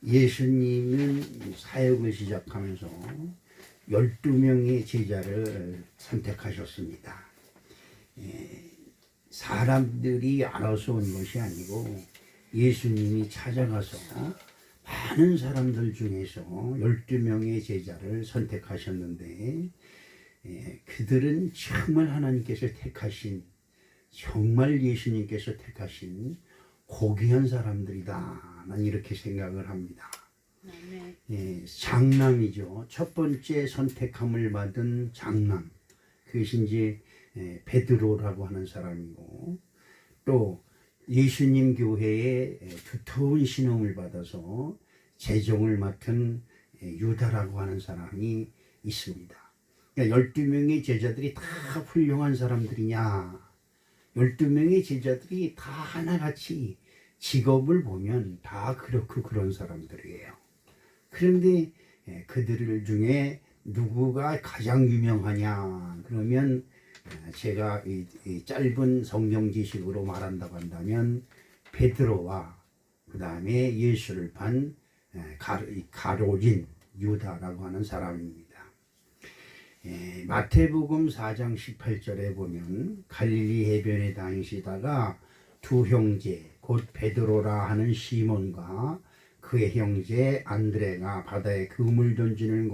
예수님은 사역을 시작하면서 12명의 제자를 선택하셨습니다. 사람들이 알아서 온 것이 아니고 예수님이 찾아가서 많은 사람들 중에서 12명의 제자를 선택하셨는데 그들은 정말 하나님께서 택하신, 정말 예수님께서 택하신 고귀한 사람들이다. 난 이렇게 생각을 합니다. 장남이죠. 첫 번째 선택함을 받은 장남. 그것이 이제 베드로라고 하는 사람이고, 또 예수님 교회에 두터운 신앙을 받아서 재정을 맡은 유다라고 하는 사람이 있습니다. 그러니까 12명의 제자들이 다 훌륭한 사람들이냐? 12명의 제자들이 다 하나같이 직업을 보면 다 그렇고 그런 사람들이에요. 그런데 그들 중에 누구가 가장 유명하냐? 그러면 제가 이 짧은 성경 지식으로 말한다고 한다면 베드로와 그 다음에 예수를 판 가룟 유다라고 하는 사람입니다. 마태복음 4장 18절에 보면 갈릴리 해변에 다니시다가 두 형제 곧 베드로라 하는 시몬과 그의 형제 안드레가 바다에 그물 던지는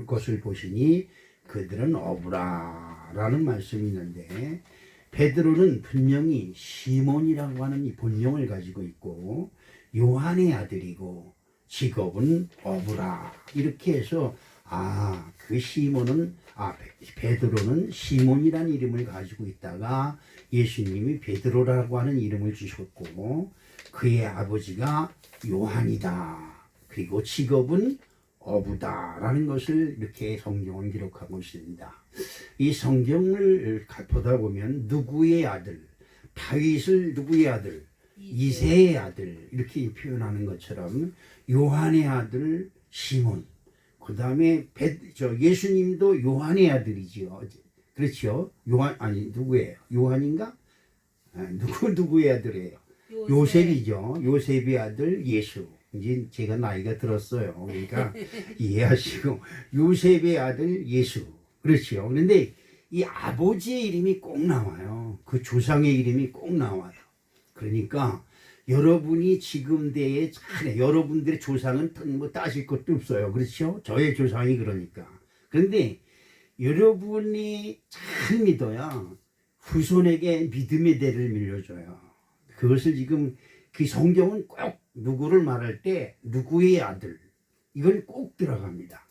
것을 보시니 그들은 어부라라는 말씀이 있는데, 베드로는 분명히 시몬이라고 하는 이 본명을 가지고 있고 요한의 아들이고 직업은 어부라, 이렇게 해서 그 시몬은 베드로는 시몬이라는 이름을 가지고 있다가 예수님이 베드로라고 하는 이름을 주셨고 그의 아버지가 요한이다. 그리고 직업은 어부다라는 것을 이렇게 성경을 기록하고 있습니다. 이 성경을 보다 보면 누구의 아들, 다윗을 누구의 아들, 이새의 아들 이렇게 표현하는 것처럼 요한의 아들 시몬, 그 다음에 예수님도 요한의 아들이지요. 그렇죠? 누구예요? 요한인가? 누구의 아들이에요? 요셉이죠. 요셉의 아들 예수. 이제 제가 나이가 들었어요. 그러니까 이해하시고, 요셉의 아들 예수. 그렇죠. 그런데 이 아버지의 이름이 꼭 나와요. 그 조상의 이름이 꼭 나와요. 그러니까 여러분이 지금 대에 여러분들의 조상은 뭐 따질 것도 없어요. 그렇죠? 저의 조상이 그러니까. 그런데 여러분이 잘 믿어야 후손에게 믿음의 대를 밀려줘요. 그것을 지금 그 성경은 꼭 누구를 말할 때 누구의 아들, 이걸 꼭 들어갑니다.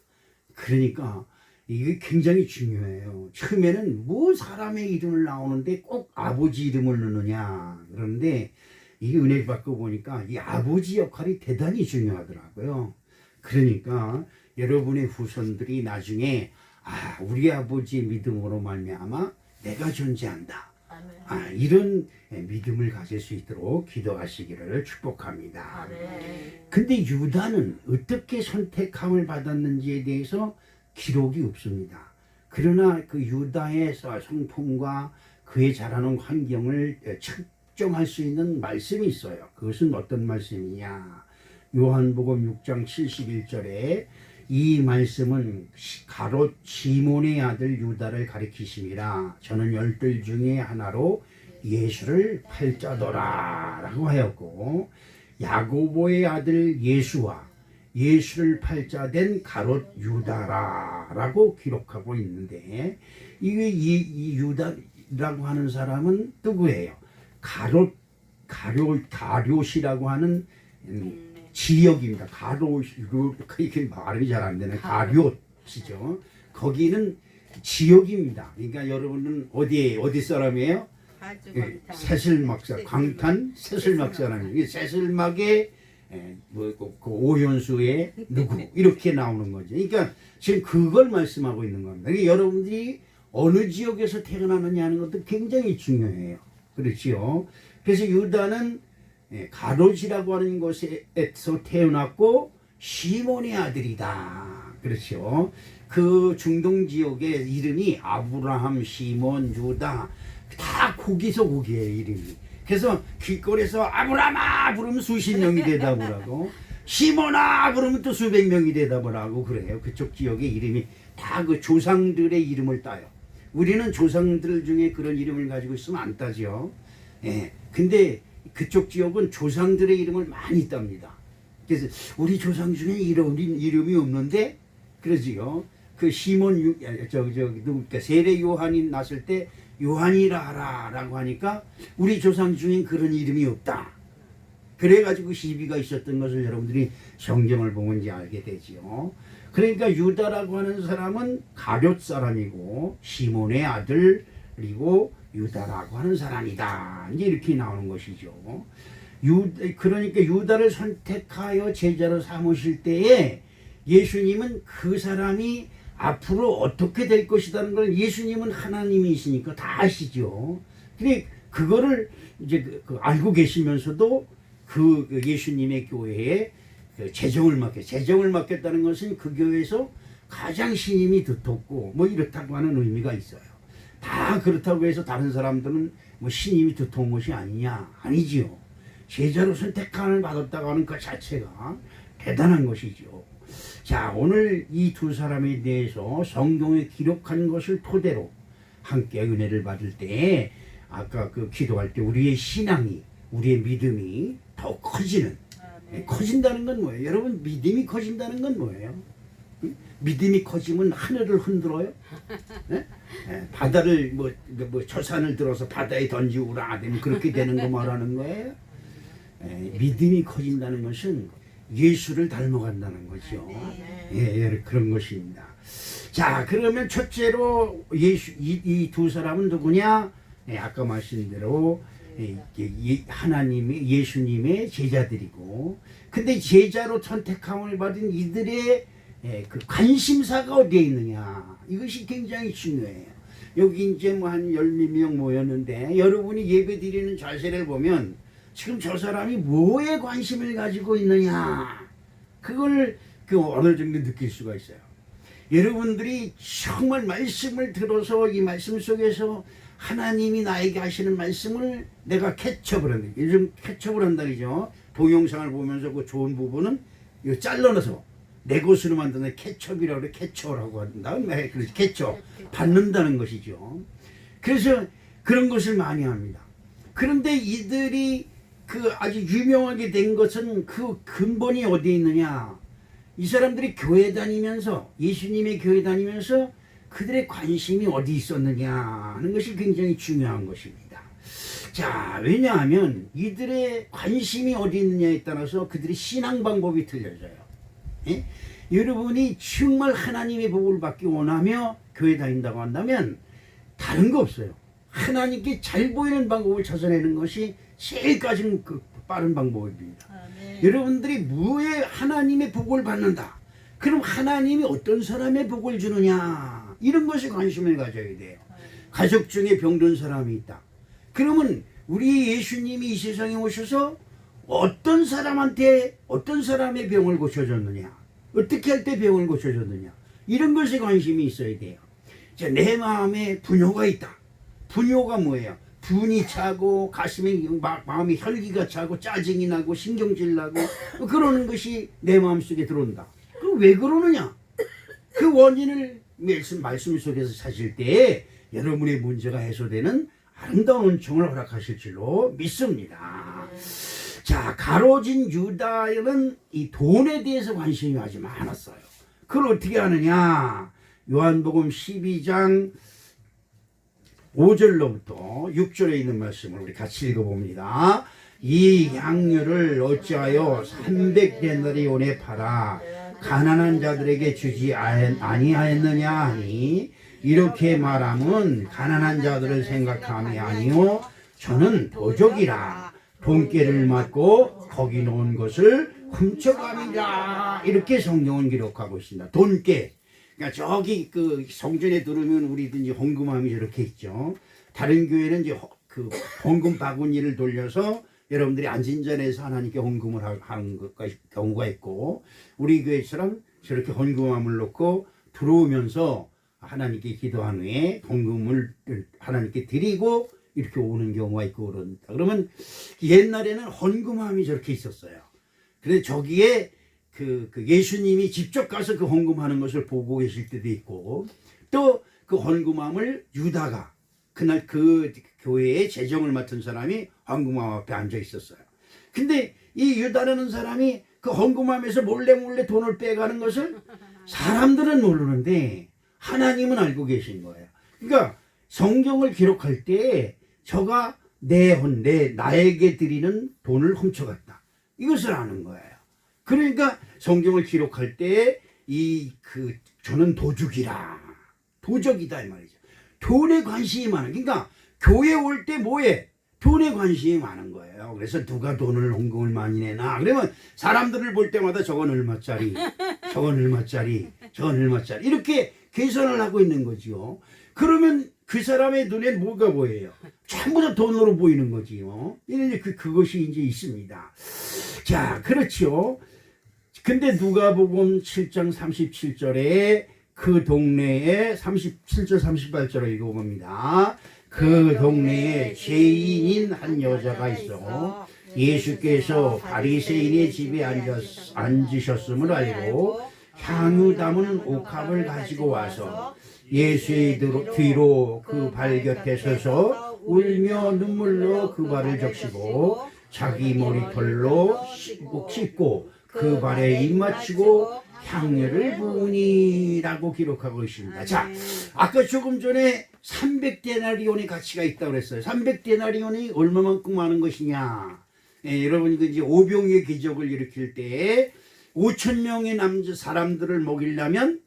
그러니까 이게 굉장히 중요해요. 처음에는 뭐 사람의 이름을 나오는데 꼭 아버지 이름을 넣느냐. 그런데 이 은혜 받고 보니까 이 아버지 역할이 대단히 중요하더라고요. 그러니까 여러분의 후손들이 나중에 우리 아버지의 믿음으로 말미암아 내가 존재한다. 이런 믿음을 가질 수 있도록 기도하시기를 축복합니다. 근데 유다는 어떻게 선택함을 받았는지에 대해서 기록이 없습니다. 그러나 그 유다의 성품과 그의 자라는 환경을 측정할 수 있는 말씀이 있어요. 그것은 어떤 말씀이냐? 요한복음 6장 71절에 이 말씀은 가롯 시몬의 아들 유다를 가리키심이라. 저는 열둘 중에 하나로 예수를 팔자더라 라고 하였고, 야고보의 아들 예수와 예수를 팔자된 가롯 유다라 라고 기록하고 있는데, 이 유다라고 하는 사람은 누구예요? 가롯이라고 하는 지역입니다. 이렇게 발음이 잘 안 되네. 가롯이죠. 거기는 지역입니다. 그러니까 여러분은 어디 사람이에요? 새슬막사, 광탄 새슬막 사람이에요. 새슬막의 그 오현수의 누구 이렇게 나오는 거죠. 그러니까 지금 그걸 말씀하고 있는 겁니다. 그러니까 여러분들이 어느 지역에서 태어나느냐 하는 것도 굉장히 중요해요. 그렇지요. 그래서 유다는 가롯이라고 하는 곳에서 태어났고 시몬의 아들이다. 그렇죠. 그 중동 지역의 이름이 아브라함, 시몬, 유다 다 거기서 이름이. 그래서 길거리에서 아브라함아 부르면 수십 명이 대답을 하고, 시몬아 그러면 또 수백 명이 대답을 하고 그래요. 그쪽 지역의 이름이 다 그 조상들의 이름을 따요. 우리는 조상들 중에 그런 이름을 가지고 있으면 안 따죠. 예. 근데 그쪽 지역은 조상들의 이름을 많이 땁니다. 그래서 우리 조상 중에 이름이 없는데 그러지요. 그 시몬 그러니까 세례 요한이 났을 때 요한이라 하라라고 하니까 우리 조상 중엔 그런 이름이 없다. 그래가지고 시비가 있었던 것을 여러분들이 성경을 보면 이제 알게 되지요. 그러니까 유다라고 하는 사람은 가룟 사람이고 시몬의 아들 그리고 유다라고 하는 사람이다. 이제 이렇게 나오는 것이죠. 그러니까 유다를 선택하여 제자로 삼으실 때에 예수님은 그 사람이 앞으로 어떻게 될 것이라는 걸 예수님은 하나님이시니까 다 아시죠. 근데 그거를 이제 알고 계시면서도 그 예수님의 교회에 재정을 맡겼다는 것은 그 교회에서 가장 신임이 두텁고 뭐 이렇다고 하는 의미가 있어요. 다 그렇다고 해서 다른 사람들은 뭐 신임이 두터운 것이 아니냐? 아니지요. 제자로 선택함을 받았다고 하는 그 자체가 대단한 것이죠. 자, 오늘 이 두 사람에 대해서 성경에 기록한 것을 토대로 함께 은혜를 받을 때 아까 그 기도할 때 우리의 신앙이 우리의 믿음이 더 커지는 커진다는 건 뭐예요? 여러분 믿음이 커진다는 건 뭐예요? 믿음이 커지면 하늘을 흔들어요? 네? 바다를 뭐 초산을 들어서 바다에 던지우라 되면 그렇게 되는 거 말하는 거예요? 믿음이 커진다는 것은 예수를 닮아간다는 거죠. 예, 그런 것입니다. 자, 그러면 첫째로 이 두 사람은 누구냐? 아까 말씀드린 대로 하나님의 예수님의 제자들이고, 근데 제자로 선택함을 받은 이들의 그 관심사가 어디에 있느냐, 이것이 굉장히 중요해요. 여기 이제 뭐 한 10명 모였는데 여러분이 예배 드리는 자세를 보면 지금 저 사람이 뭐에 관심을 가지고 있느냐, 그걸 어느 정도 느낄 수가 있어요. 여러분들이 정말 말씀을 들어서 이 말씀 속에서 하나님이 나에게 하시는 말씀을 내가 캐첩을 한다. 요즘 캐첩을 한다니죠. 동영상을 보면서 그 좋은 부분은 이거 잘라내서 내 것으로 만드는 캐첩이라고 그래. 캐쳐라고 한다. 그래서 캐쳐 받는다는 것이죠. 그래서 그런 것을 많이 합니다. 그런데 이들이 그 아주 유명하게 된 것은 그 근본이 어디에 있느냐. 이 사람들이 교회 다니면서 예수님의 교회 다니면서 그들의 관심이 어디 있었느냐 하는 것이 굉장히 중요한 것입니다. 자, 왜냐하면 이들의 관심이 어디 있느냐에 따라서 그들의 신앙 방법이 틀려져요. 예? 여러분이 정말 하나님의 복을 받기 원하며 교회 다닌다고 한다면 다른 거 없어요. 하나님께 잘 보이는 방법을 찾아내는 것이 제일 가장 빠른 방법입니다. 여러분들이 무에 하나님의 복을 받는다. 그럼 하나님이 어떤 사람의 복을 주느냐, 이런 것에 관심을 가져야 돼요. 가족 중에 병든 사람이 있다. 그러면 우리 예수님이 이 세상에 오셔서 어떤 사람한테 어떤 사람의 병을 고쳐줬느냐, 어떻게 할 때 병을 고쳐줬느냐, 이런 것에 관심이 있어야 돼요. 자, 내 마음에 분노가 있다. 분노가 뭐예요? 분이 차고 가슴에 마음이 혈기가 차고 짜증이 나고 신경질 나고 그러는 것이 내 마음속에 들어온다. 그럼 왜 그러느냐? 그 원인을 말씀 속에서 찾을 때 여러분의 문제가 해소되는 아름다운 은총을 허락하실 줄로 믿습니다. 자, 가로진 유다는 이 돈에 대해서 관심이 아주 많았어요. 그걸 어떻게 하느냐? 요한복음 12장 5절로부터 6절에 있는 말씀을 우리 같이 읽어봅니다. 이 양류를 어찌하여 300데나리온에 팔아 가난한 자들에게 주지 아니하였느냐 하니, 이렇게 말함은 가난한 자들을 생각함이 아니요 저는 도적이라 돈깨를 맞고 거기 놓은 것을 훔쳐감이라. 이렇게 성경은 기록하고 있습니다. 돈깨. 그러니까 저기 그 성전에 들으면 우리든지 헌금함이 저렇게 있죠. 다른 교회는 이제 그 헌금 바구니를 돌려서 여러분들이 앉은 자리에서 하나님께 헌금을 하는 경우가 있고, 우리 교회처럼 저렇게 헌금함을 놓고 들어오면서 하나님께 기도한 후에 헌금을 하나님께 드리고 이렇게 오는 경우가 있고 그런다. 그러면 옛날에는 헌금함이 저렇게 있었어요. 그래서 저기에 그 예수님이 직접 가서 그 헌금하는 것을 보고 계실 때도 있고, 또 그 헌금함을 유다가 그날 그 교회의 재정을 맡은 사람이 헌금함 앞에 앉아 있었어요. 근데 이 유다라는 사람이 그 헌금함에서 몰래 돈을 빼가는 것을 사람들은 모르는데 하나님은 알고 계신 거예요. 그러니까 성경을 기록할 때 저가 나에게 드리는 돈을 훔쳐갔다, 이것을 아는 거예요. 그러니까 성경을 기록할 때 저는 도적이다 이 말이죠. 돈에 관심이 많아. 그러니까 교회 올 때 뭐해? 돈에 관심이 많은 거예요. 그래서 누가 돈을 헌금을 많이 내나, 그러면 사람들을 볼 때마다 저건 얼마짜리, 저건 얼마짜리, 저건 얼마짜리, 이렇게 계산을 하고 있는 거지요. 그러면 그 사람의 눈에 뭐가 보여요? 전부 다 돈으로 보이는 거지요. 이제 그것이 이제 있습니다. 자, 그렇죠. 근데 누가복음 7장 37절에 그 동네에 37절 38절을 읽어봅니다. 그 동네에 죄인인 한 여자가 있어 예수께서 바리새인의 집에 앉으셨음을 알고 향유 담은 옥합을 가지고 와서 예수의 뒤로 그 발 곁에 서서 울며 눈물로 그 발을 적시고 자기 머리털로 씻고 그 발에 입 맞추고 향유를 부으니라고 기록하고 있습니다. 자, 아까 조금 전에 300데나리온의 가치가 있다고 그랬어요. 300데나리온이 얼마만큼 많은 것이냐? 여러분이 이제 오병이의 기적을 일으킬 때 5,000명의 사람들을 먹이려면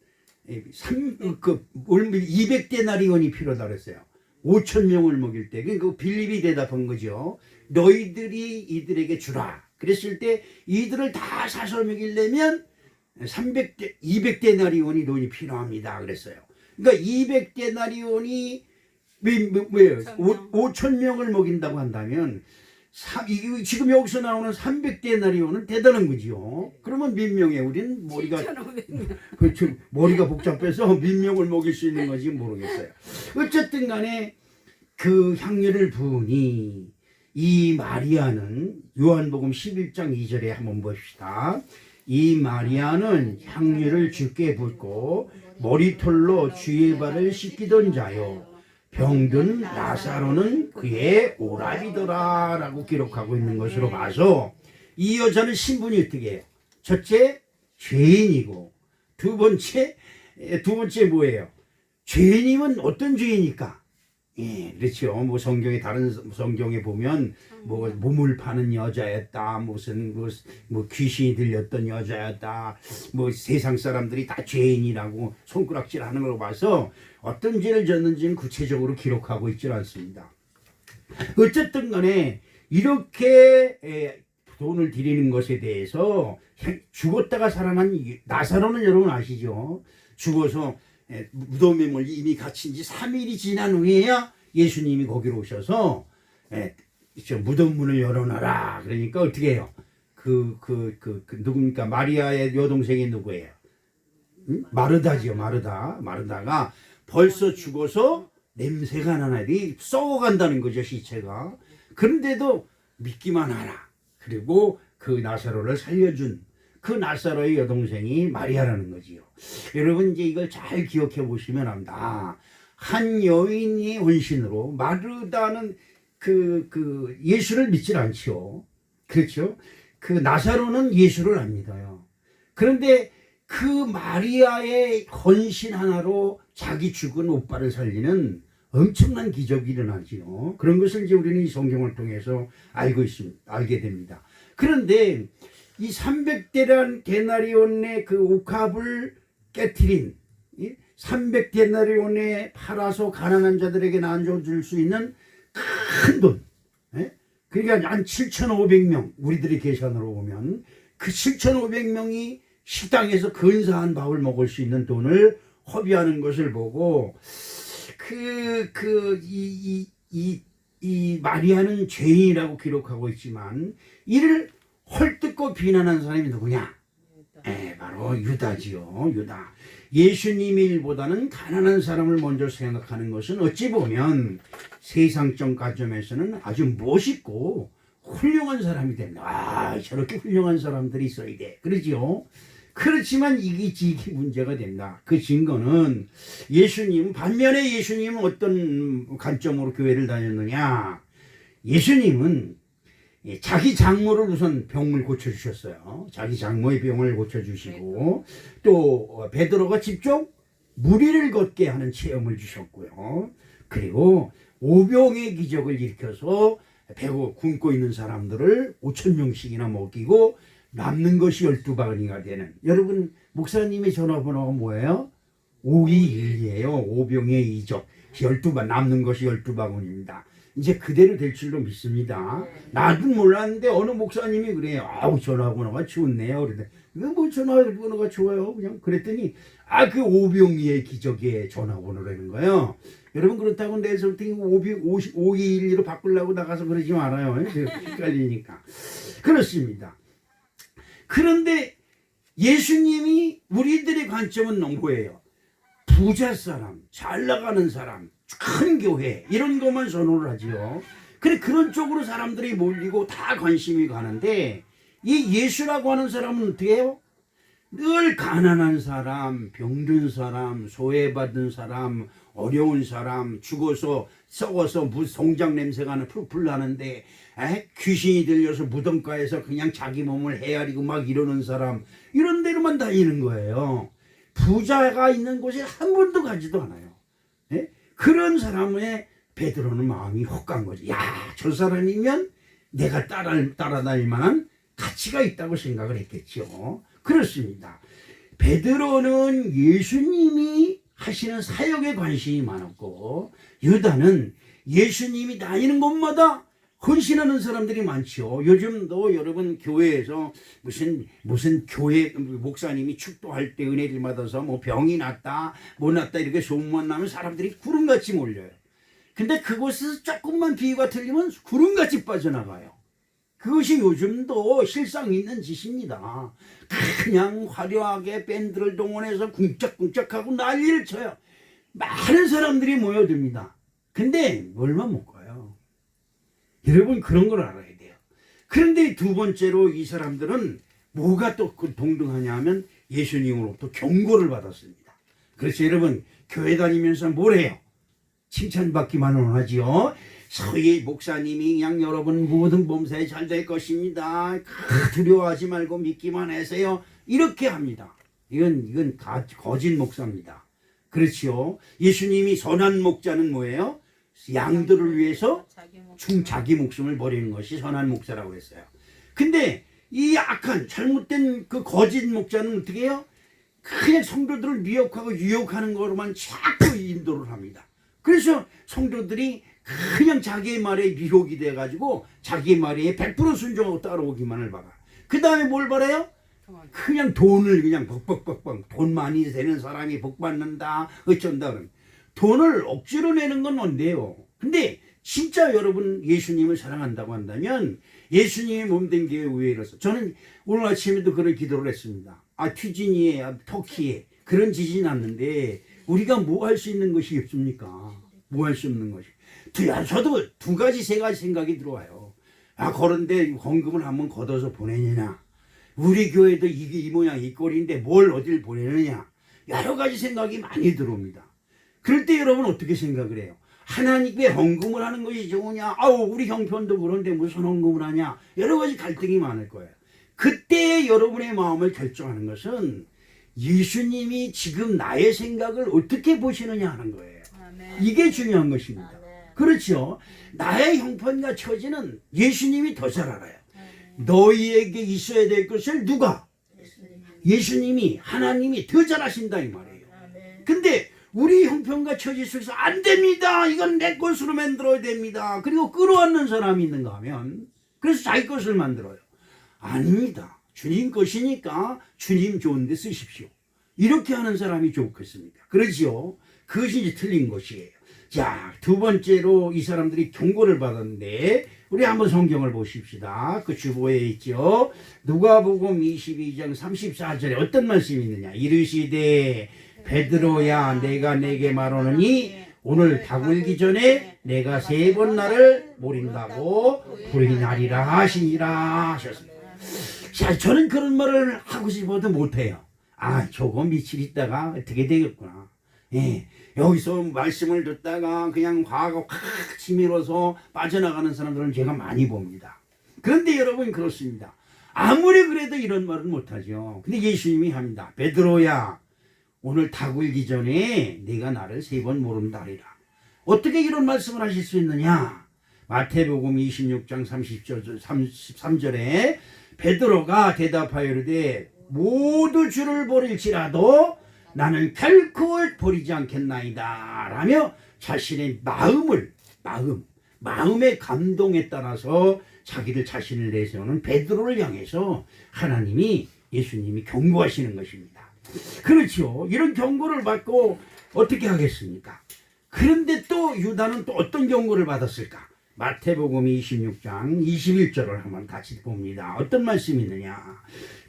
200데나리온이 필요하다고 그랬어요. 5,000명을 먹일 때. 그러니까 빌립이 대답한 거죠. 너희들이 이들에게 주라. 그랬을 때 이들을 다 사서 먹이려면 200데나리온이 돈이 필요합니다. 그랬어요. 그러니까 200데나리온이 뭐예요? 5,000명을 먹인다고 한다면 지금 여기서 나오는 300데나리온은 대단한 거지요. 그러면 몇 명이에요? 우리는 머리가 복잡해서 몇 명을 먹일 수 있는 건지 모르겠어요. 어쨌든 간에 그 향유를 부으니, 이 마리아는 요한복음 11장 2절에 한번 봅시다. 이 마리아는 향유를 주께 붓고 머리털로 주의 발을 씻기던 자요, 병든 나사로는 그의 오라비더라 라고 기록하고 있는 것으로 봐서 이 여자는 신분이 어떻게 해요? 첫째, 죄인이고, 두 번째 뭐예요? 죄인이면 어떤 죄인일까? 예, 그렇죠. 뭐 다른 성경에 보면 뭐 몸을 파는 여자였다, 무슨 뭐 귀신이 들렸던 여자였다, 뭐 세상 사람들이 다 죄인이라고 손가락질하는 걸 봐서 어떤 죄를 졌는지는 구체적으로 기록하고 있지 않습니다. 어쨌든 간에 이렇게 돈을 드리는 것에 대해서 죽었다가 살아난 나사로는 여러분 아시죠? 죽어서 무덤에 이미 갇힌 지 3일이 지난 후에야 예수님이 거기로 오셔서 무덤 문을 열어놔라. 그러니까 어떻게 해요? 누굽니까? 마리아의 여동생이 누구예요? 마르다지요. 마르다가 벌써 죽어서 냄새가 나는 애들이 썩어간다는 거죠, 시체가. 그런데도 믿기만 하라. 그리고 그 나사로를 살려준 그 나사로의 여동생이 마리아라는 거지요. 여러분 이제 이걸 잘 기억해 보시면 합니다. 한 여인이 헌신으로, 마르다는 예수를 믿질 않죠. 그렇죠? 그 나사로는 예수를 안 믿어요. 그런데 그 마리아의 헌신 하나로 자기 죽은 오빠를 살리는 엄청난 기적이 일어나지요. 그런 것을 이제 우리는 이 성경을 통해서 알게 됩니다. 그런데 이 300데나리온의 그 옥합을 깨트린 300데나리온에 팔아서 가난한 자들에게 나눠줄 수 있는 큰 돈, 그러니까 한 7,500명, 우리들이 계산으로 보면 그 7,500명이 식당에서 근사한 밥을 먹을 수 있는 돈을 허비하는 것을 보고 이 마리아는 죄인이라고 기록하고 있지만 이를 헐뜯고 비난한 사람이 누구냐? 바로 유다지요. 유다. 예수님 일보다는 가난한 사람을 먼저 생각하는 것은 어찌 보면 세상적 관점에서는 아주 멋있고 훌륭한 사람이 된다. 아, 저렇게 훌륭한 사람들이 있어야 돼. 그러지요? 그렇지만 이게 문제가 된다. 그 증거는 반면에 예수님은 어떤 관점으로 교회를 다녔느냐. 예수님은 자기 장모를 우선 병을 고쳐주셨어요. 자기 장모의 병을 고쳐주시고 또 베드로가 직접 무리를 걷게 하는 체험을 주셨고요. 그리고 오병의 기적을 일으켜서 배고 굶고 있는 사람들을 5,000명씩이나 먹이고 남는 것이 12바구니가 되는. 여러분 목사님의 전화번호가 뭐예요? 521이에요. 오병의 이적. 남는 것이 12바구니입니다. 이제 그대로 될 줄로 믿습니다. 나도 몰랐는데 어느 목사님이 그래요. 아우 전화번호가 좋네요. 그런데 뭐 전화번호가 좋아요. 그냥 그랬더니 그 오병이의 기적의 전화번호라는 거예요. 여러분 그렇다고 내서부터 521로 바꾸려고 나가서 그러지 말아요. 헷갈리니까. 그렇습니다. 그런데 예수님이 우리들의 관점은 뭐예요? 부자 사람, 잘 나가는 사람, 큰 교회 이런 것만 선호를 하지요. 그런 쪽으로 사람들이 몰리고 다 관심이 가는데 이 예수라고 하는 사람은 어떻게 해요? 늘 가난한 사람, 병든 사람, 소외받은 사람, 어려운 사람, 죽어서 썩어서 송장 냄새가 풀풀 나는데 귀신이 들려서 무덤가에서 그냥 자기 몸을 헤아리고 막 이러는 사람, 이런 데로만 다니는 거예요. 부자가 있는 곳에 한 번도 가지도 않아요. 예? 그런 사람의 베드로는 마음이 혹 간 거지. 야, 저 사람이면 내가 따라다닐 만한 가치가 있다고 생각을 했겠죠. 그렇습니다. 베드로는 예수님이 하시는 사역에 관심이 많았고, 유다는 예수님이 다니는 곳마다 헌신하는 사람들이 많죠. 요즘도 여러분 교회에서 무슨 교회 목사님이 축도할 때 은혜를 받아서 뭐 병이 났다, 못 났다 이렇게 소문만 나면 사람들이 구름같이 몰려요. 근데 그곳에서 조금만 비유가 틀리면 구름같이 빠져나가요. 그것이 요즘도 실상 있는 짓입니다. 그냥 화려하게 밴드를 동원해서 쿵짝쿵짝하고 난리를 쳐요. 많은 사람들이 모여듭니다. 근데 얼마 못 가요. 여러분 그런 걸 알아야 돼요. 그런데 두 번째로 이 사람들은 뭐가 또 동등하냐 하면 예수님으로부터 경고를 받았습니다. 그래서 여러분 교회 다니면서 뭘 해요? 칭찬받기만 하지요. 서희 목사님이 그냥 여러분 모든 범사에 잘 될 것입니다. 두려워하지 말고 믿기만 하세요. 이렇게 합니다. 이건 다 거짓 목사입니다. 그렇지요. 예수님이 선한 목자는 뭐예요? 양들을 위해서 자기 목숨을 버리는 것이 선한 목자라고 했어요. 근데 이 악한 잘못된 그 거짓 목자는 어떻게 해요? 그냥 성도들을 미혹하고 유혹하는 거로만 자꾸 인도를 합니다. 그래서 성도들이 그냥 자기의 말에 미혹이 돼가지고 자기 말에 100% 순종하고 따라오기만을 바라. 그 다음에 뭘 바라요? 그냥 돈을 그냥 벅벅벅벅 돈 많이 되는 사람이 복 받는다 어쩐다 그러면 돈을 억지로 내는 건 뭔데요? 근데 진짜 여러분 예수님을 사랑한다고 한다면 예수님의 몸된 교회로서 저는 오늘 아침에도 그런 기도를 했습니다. 튀지니에 터키에 그런 지진이 났는데 우리가 뭐 할 수 있는 것이 없습니까? 뭐 할 수 없는 것이. 저도 두 가지 세 가지 생각이 들어와요. 그런데 헌금을 한번 걷어서 보내느냐, 우리 교회도 이게 이 모양 이 꼴인데 뭘 어딜 보내느냐, 여러 가지 생각이 많이 들어옵니다. 그럴 때 여러분 어떻게 생각을 해요? 하나님께 헌금을 하는 것이 좋으냐, 우리 형편도 그런데 무슨 헌금을 하냐, 여러 가지 갈등이 많을 거예요. 그때 여러분의 마음을 결정하는 것은 예수님이 지금 나의 생각을 어떻게 보시느냐 하는 거예요. 이게 중요한 것입니다. 그렇죠. 나의 형편과 처지는 예수님이 더 잘 알아요. 너희에게 있어야 될 것을 누가? 예수님이, 하나님이 더 잘 아신다 이 말이에요. 근데 우리 형편과 처지 속에서 안 됩니다, 이건 내 것으로 만들어야 됩니다, 그리고 끌어안는 사람이 있는가 하면 그래서 자기 것을 만들어요. 아닙니다. 주님 것이니까 주님 좋은 데 쓰십시오. 이렇게 하는 사람이 좋겠습니까? 그러지요. 그것이 이제 틀린 것이에요. 자, 두 번째로 이 사람들이 경고를 받았는데 우리 한번 성경을 보십시다. 그 주보에 있죠. 누가복음 22장 34절에 어떤 말씀이 있느냐. 이르시되 베드로야 내가 내게 말하노니 오늘 다 굴기 전에 내가 3번 나를 모른다고 부인하리라 하시니라 하셨습니다. 자, 저는 그런 말을 하고 싶어도 못해요. 아, 저거 며칠 있다가 어떻게 되겠구나. 예, 여기서 말씀을 듣다가 그냥 화가 확 치밀어서 빠져나가는 사람들은 제가 많이 봅니다. 그런데 여러분 그렇습니다. 아무리 그래도 이런 말은 못하죠. 근데 예수님이 합니다. 베드로야, 오늘 다 굴기 전에 네가 나를 3번 모른다 하리라. 어떻게 이런 말씀을 하실 수 있느냐? 마태복음 26장 33절에 베드로가 대답하여 이르되 모두 주를 버릴지라도 나는 결코 버리지 않겠나이다 라며 자신의 마음의 감동에 따라서 자기를 자신을 내세우는 베드로를 향해서 예수님이 경고하시는 것입니다. 그렇죠. 이런 경고를 받고 어떻게 하겠습니까? 그런데 또 유다는 또 어떤 경고를 받았을까? 마태복음 26장 21절을 한번 같이 봅니다. 어떤 말씀이 있느냐?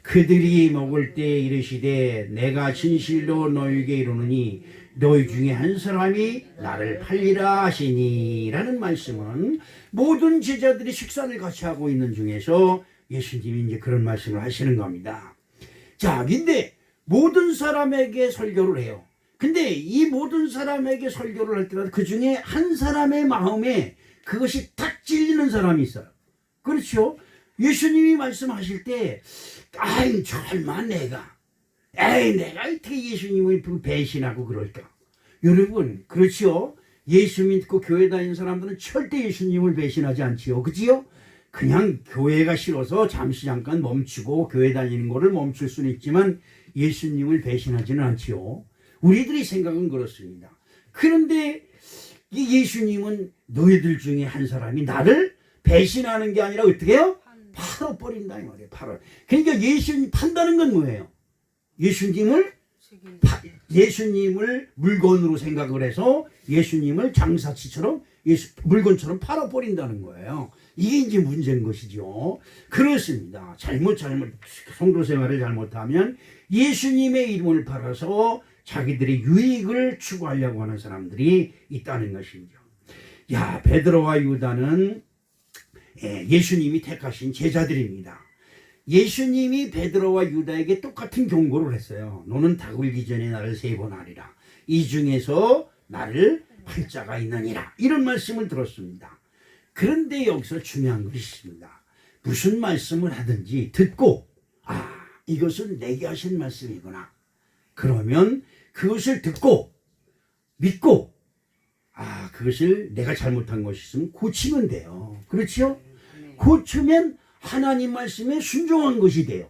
그들이 먹을 때 이르시되 내가 진실로 너희에게 이르노니 너희 중에 한 사람이 나를 팔리라 하시니 라는 말씀은 모든 제자들이 식사를 같이 하고 있는 중에서 예수님이 이제 그런 말씀을 하시는 겁니다. 자, 근데 모든 사람에게 설교를 해요. 근데 이 모든 사람에게 설교를 할 때마다 그 중에 한 사람의 마음에 그것이 탁 찔리는 사람이 있어요. 그렇죠? 예수님이 말씀하실 때, 아이, 설마 내가 어떻게 예수님을 배신하고 그럴까? 여러분, 그렇죠? 예수 믿고 교회 다니는 사람들은 절대 예수님을 배신하지 않지요. 그지요? 그냥 교회가 싫어서 잠깐 멈추고 교회 다니는 거를 멈출 수는 있지만 예수님을 배신하지는 않지요. 우리들의 생각은 그렇습니다. 그런데 이 예수님은 너희들 중에 한 사람이 나를 배신하는 게 아니라 어떻게 해요? 팔아버린다 이 말이에요. 그러니까 예수님 판다는 건 뭐예요? 예수님을 물건으로 생각을 해서 예수님을 장사치처럼 물건처럼 팔아버린다는 거예요. 이게 이제 문제인 것이죠. 그렇습니다. 성도 생활을 잘못하면 예수님의 이름을 팔아서 자기들의 유익을 추구하려고 하는 사람들이 있다는 것이죠. 야, 베드로와 유다는 예수님이 택하신 제자들입니다. 예수님이 베드로와 유다에게 똑같은 경고를 했어요. 너는 다 굴기 전에 나를 3번 하리라. 이 중에서 나를 팔 자가 있느니라. 이런 말씀을 들었습니다. 그런데 여기서 중요한 것이 있습니다. 무슨 말씀을 하든지 듣고 이것은 내게 하신 말씀이구나. 그러면 그것을 듣고 믿고 그것을 내가 잘못한 것이 있으면 고치면 돼요. 그렇죠? 고치면 하나님 말씀에 순종한 것이 돼요.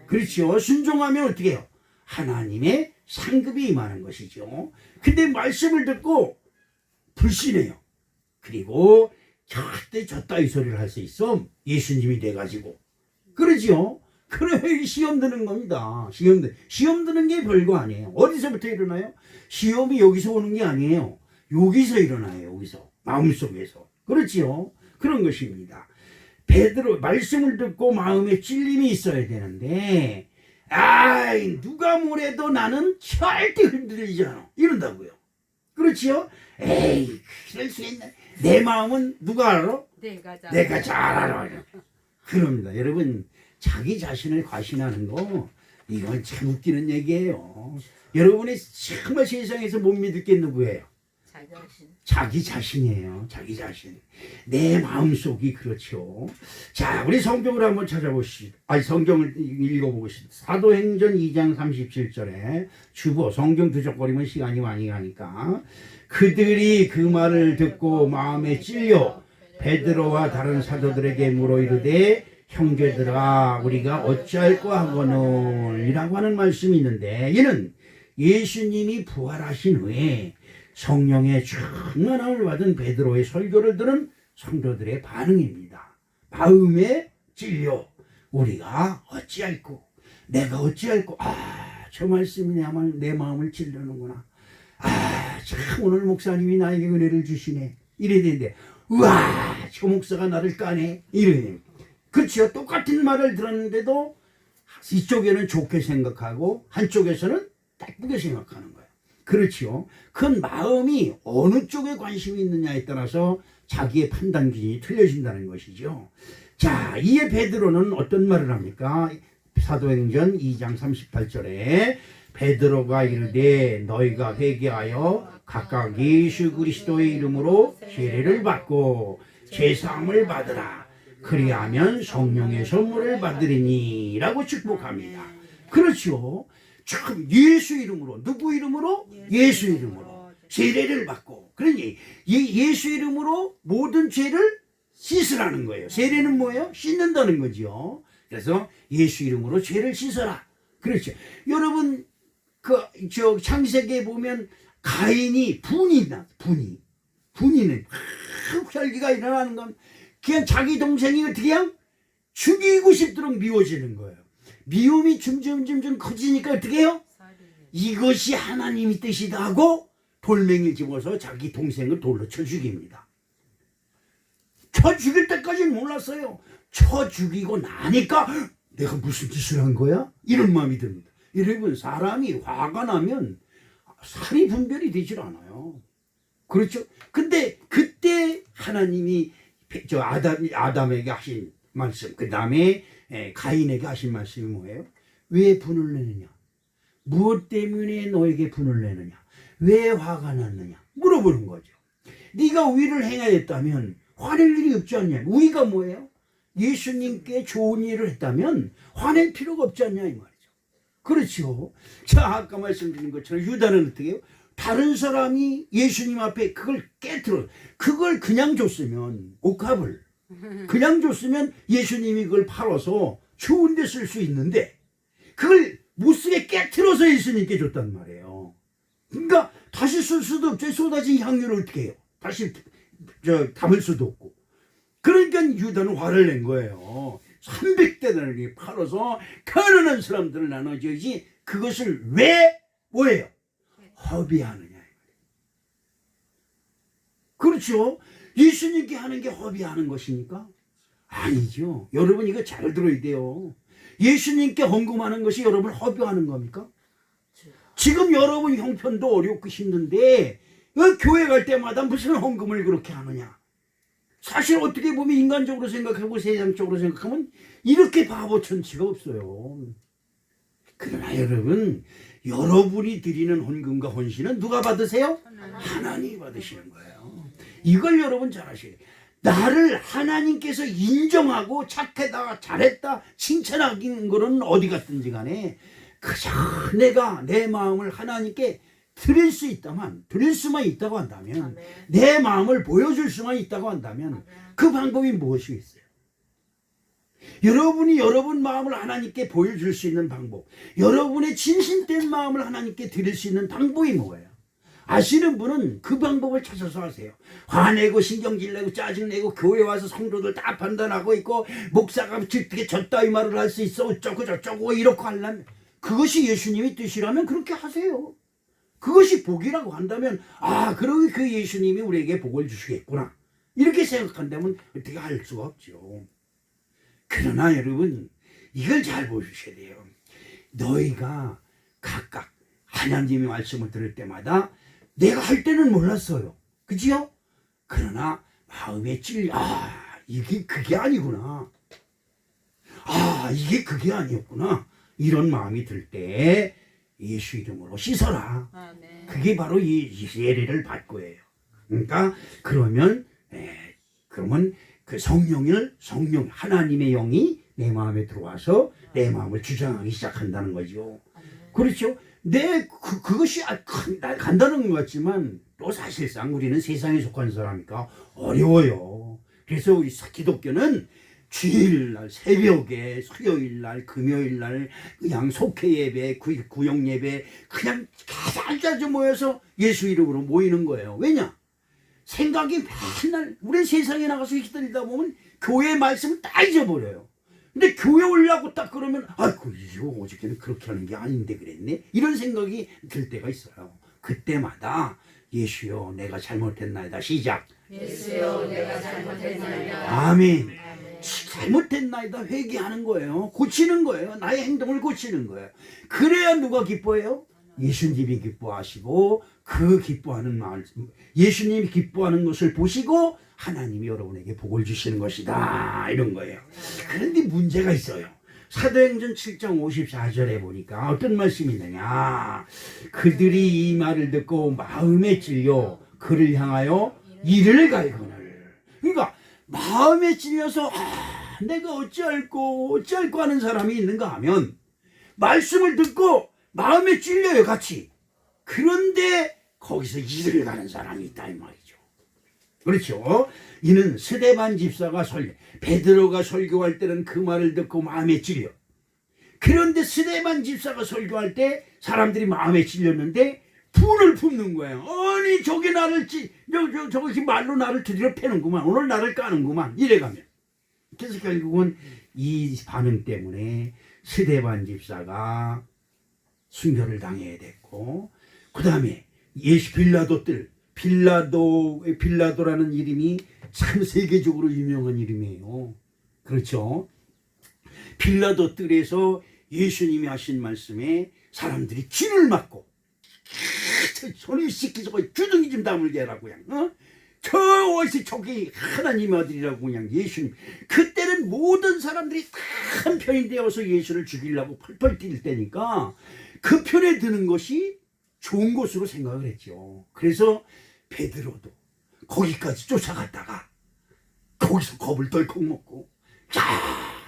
그렇죠? 순종하면 어떻게 해요? 하나님의 상급이 임하는 것이죠. 근데 말씀을 듣고 불신해요. 그리고 절대 저 따위 소리를 할 수 있어. 예수님이 돼가지고. 그러죠? 그래, 시험 드는 겁니다. 시험 드는 게 별거 아니에요. 어디서부터 일어나요? 시험이 여기서 오는 게 아니에요. 여기서 일어나요. 여기서. 마음속에서. 그렇지요? 그런 것입니다. 베드로 말씀을 듣고 마음에 찔림이 있어야 되는데 누가 뭐래도 나는 절대 흔들리지 않아. 이런다고요. 그렇지요? 에이, 그럴 수 있나? 내 마음은 누가 알아? 내가 잘 알아. 그럽니다. 여러분, 자기 자신을 과신하는 거 이건 참 웃기는 얘기예요. 여러분이 정말 세상에서 못 믿을 게 누구예요? 자기 자신이에요. 자기 자신. 내 마음속이 그렇죠. 자, 우리 성경을 한번 찾아보시죠. 성경을 읽어보시죠. 사도행전 2장 37절에 성경 두적거리면 시간이 많이 가니까 그들이 그 말을 듣고 마음에 찔려 베드로와 다른 사도들에게 물어 이르되 형제들아 우리가 어찌할꼬 하거늘 이라고 하는 말씀이 있는데 이는 예수님이 부활하신 후에 성령의 충만함을 받은 베드로의 설교를 들은 성도들의 반응입니다. 마음에 찔려 우리가 어찌할꼬 내가 어찌할꼬 저 말씀이 내 마음을 찔르는구나. 참 오늘 목사님이 나에게 은혜를 주시네. 이래야 되는데 저 목사가 나를 까네. 이러네. 그렇죠. 똑같은 말을 들었는데도 이쪽에는 좋게 생각하고 한쪽에서는 나쁘게 생각하는 거예요. 그렇죠. 그 마음이 어느 쪽에 관심이 있느냐에 따라서 자기의 판단 기준이 틀려진다는 것이죠. 자, 이에 베드로는 어떤 말을 합니까? 사도행전 2장 38절에 베드로가 이르되 너희가 회개하여 각각 예수 그리스도의 이름으로 세례를 받고 죄사함을 받으라. 그리하면 성령의 선물을 받으리니 라고 축복합니다. 그렇죠. 참 예수 이름으로, 누구 이름으로? 예수 이름으로 세례를 받고, 그러니 예수 이름으로 모든 죄를 씻으라는 거예요. 세례는 뭐예요? 씻는다는 거죠. 그래서 예수 이름으로 죄를 씻어라. 그렇죠. 여러분 창세기에 보면 가인이 분이는 혈기가 일어나는 건 그냥 자기 동생이 어떻게 그냥 죽이고 싶도록 미워지는 거예요. 미움이 점점 커지니까 어떻게 해요? 이것이 하나님의 뜻이다 하고 돌멩이를 집어서 자기 동생을 돌로 쳐 죽입니다. 쳐 죽일 때까지는 몰랐어요. 쳐 죽이고 나니까 내가 무슨 짓을 한 거야? 이런 마음이 듭니다. 여러분, 사람이 화가 나면 살이 분별이 되질 않아요. 그렇죠? 근데 그때 하나님이 아담에게 하신 말씀, 그 다음에 가인에게 하신 말씀이 뭐예요? 왜 분을 내느냐? 무엇 때문에 너에게 분을 내느냐? 왜 화가 났느냐? 물어보는 거죠. 네가 의를 행하였다면 화낼 일이 없지 않냐? 의가 뭐예요? 예수님께 좋은 일을 했다면 화낼 필요가 없지 않냐 이 말이죠. 그렇죠. 자, 아까 말씀드린 것처럼 유다는 어떻게 해요? 다른 사람이 예수님 앞에 그걸 깨트려, 그걸 그냥 줬으면, 옥합을 그냥 줬으면 예수님이 그걸 팔아서 좋은 데 쓸 수 있는데 그걸 못쓰게 깨트려서 예수님께 줬단 말이에요. 그러니까 다시 쓸 수도 없죠. 쏟아진 향유를 어떻게 해요? 다시 담을 수도 없고. 그러니까 유다는 화를 낸 거예요. 300대나리를 팔아서 가난한 사람들을 나눠줘야지 그것을 왜 뭐예요? 허비하느냐. 그렇죠. 예수님께 하는 게 허비하는 것입니까? 아니죠. 여러분 이거 잘 들어야 돼요. 예수님께 헌금하는 것이 여러분 허비하는 겁니까? 지금 여러분 형편도 어렵고 힘든데 교회 갈 때마다 무슨 헌금을 그렇게 하느냐. 사실 어떻게 보면 인간적으로 생각하고 세상적으로 생각하면 이렇게 바보 천치가 없어요. 그러나 여러분, 여러분이 드리는 헌금과 헌신은 누가 받으세요? 하나님이 받으시는 거예요. 이걸 여러분 잘 아셔야 돼요. 나를 하나님께서 인정하고 착했다, 잘했다, 칭찬하는 거는 어디 갔든지 간에 그저 내가 내 마음을 하나님께 드릴 수만 있다고 한다면, 내 마음을 보여줄 수만 있다고 한다면 그 방법이 무엇이겠어요? 여러분이 여러분 마음을 하나님께 보여줄 수 있는 방법, 여러분의 진심된 마음을 하나님께 드릴 수 있는 방법이 뭐예요? 아시는 분은 그 방법을 찾아서 하세요. 화내고 신경질내고 짜증내고 교회 와서 성도들 다 판단하고 있고 목사가 어떻게 저따위 말을 할 수 있어 어쩌고 저쩌고 이렇게 하려면, 그것이 예수님의 뜻이라면 그렇게 하세요. 그것이 복이라고 한다면 그러니 그 예수님이 우리에게 복을 주시겠구나 이렇게 생각한다면 어떻게 할 수가 없죠. 그러나 여러분 이걸 잘 보셔야 돼요. 너희가 각각 하나님의 말씀을 들을 때마다 내가 할 때는 몰랐어요. 그지요? 그러나 마음에 이게 그게 아니구나. 이게 그게 아니었구나. 이런 마음이 들 때 예수 이름으로 씻어라. 네. 그게 바로 이 예례를 받고 해요. 그러니까 그러면 그 성령 하나님의 영이 내 마음에 들어와서 내 마음을 주장하기 시작한다는 거죠. 그렇죠. 그것이 간단한 것 같지만 또 사실상 우리는 세상에 속한 사람이니까 어려워요. 그래서 우리 기독교는 주일날 새벽에 수요일날 금요일날 그냥 속회 예배 구역 예배 그냥 가자자주 모여서 예수 이름으로 모이는 거예요. 왜냐? 생각이 맨날 우리 세상에 나가서 기다리다 보면 교회 말씀을 다 잊어버려요. 근데 교회 오려고 딱 그러면 이거 어저께는 그렇게 하는 게 아닌데 그랬네 이런 생각이 들 때가 있어요. 그때마다 예수여 내가 잘못했나이다. 시작. 예수여 내가 잘못했나이다. 아멘. 잘못했나이다 회개하는 거예요. 고치는 거예요. 나의 행동을 고치는 거예요. 그래야 누가 기뻐해요? 예수님이 기뻐하시고 그 기뻐하는 마을, 예수님이 기뻐하는 것을 보시고 하나님이 여러분에게 복을 주시는 것이다, 이런 거예요. 그런데 문제가 있어요. 사도행전 7장 54절에 보니까 어떤 말씀이 있느냐, 그들이 이 말을 듣고 마음에 찔려 그를 향하여 이를 갈거늘. 그러니까 마음에 찔려서 내가 어찌할꼬 하는 사람이 있는가 하면 말씀을 듣고 마음에 찔려요, 같이. 그런데 거기서 이를 가는 사람이 있다, 이 말이죠. 그렇죠. 이는 스데반 집사가 베드로가 설교할 때는 그 말을 듣고 마음에 찔려. 그런데 스데반 집사가 설교할 때 사람들이 마음에 찔렸는데 분을 품는 거예요. 아니 저게 나를 저기 말로 나를 드디어 패는구만, 오늘 나를 까는구만, 이래가면. 그래서 결국은 이 반응 때문에 스데반 집사가 순교를 당해야 됐고, 그 다음에 예수 빌라도라는 이름이 참 세계적으로 유명한 이름이에요. 그렇죠. 빌라도 뜰에서 예수님이 하신 말씀에 사람들이 쥐를 맞고, 손을 씻기 저거 주둥이 좀 다물게 하라고 그냥, 저 어디서 저기 하나님의 아들이라고 그냥 예수님. 그때는 모든 사람들이 다 한 편이 되어서 예수를 죽이려고 펄펄 뛸 때니까 그 편에 드는 것이 좋은 것으로 생각을 했죠. 그래서 베드로도 거기까지 쫓아갔다가 거기서 겁을 덜컥 먹고, 자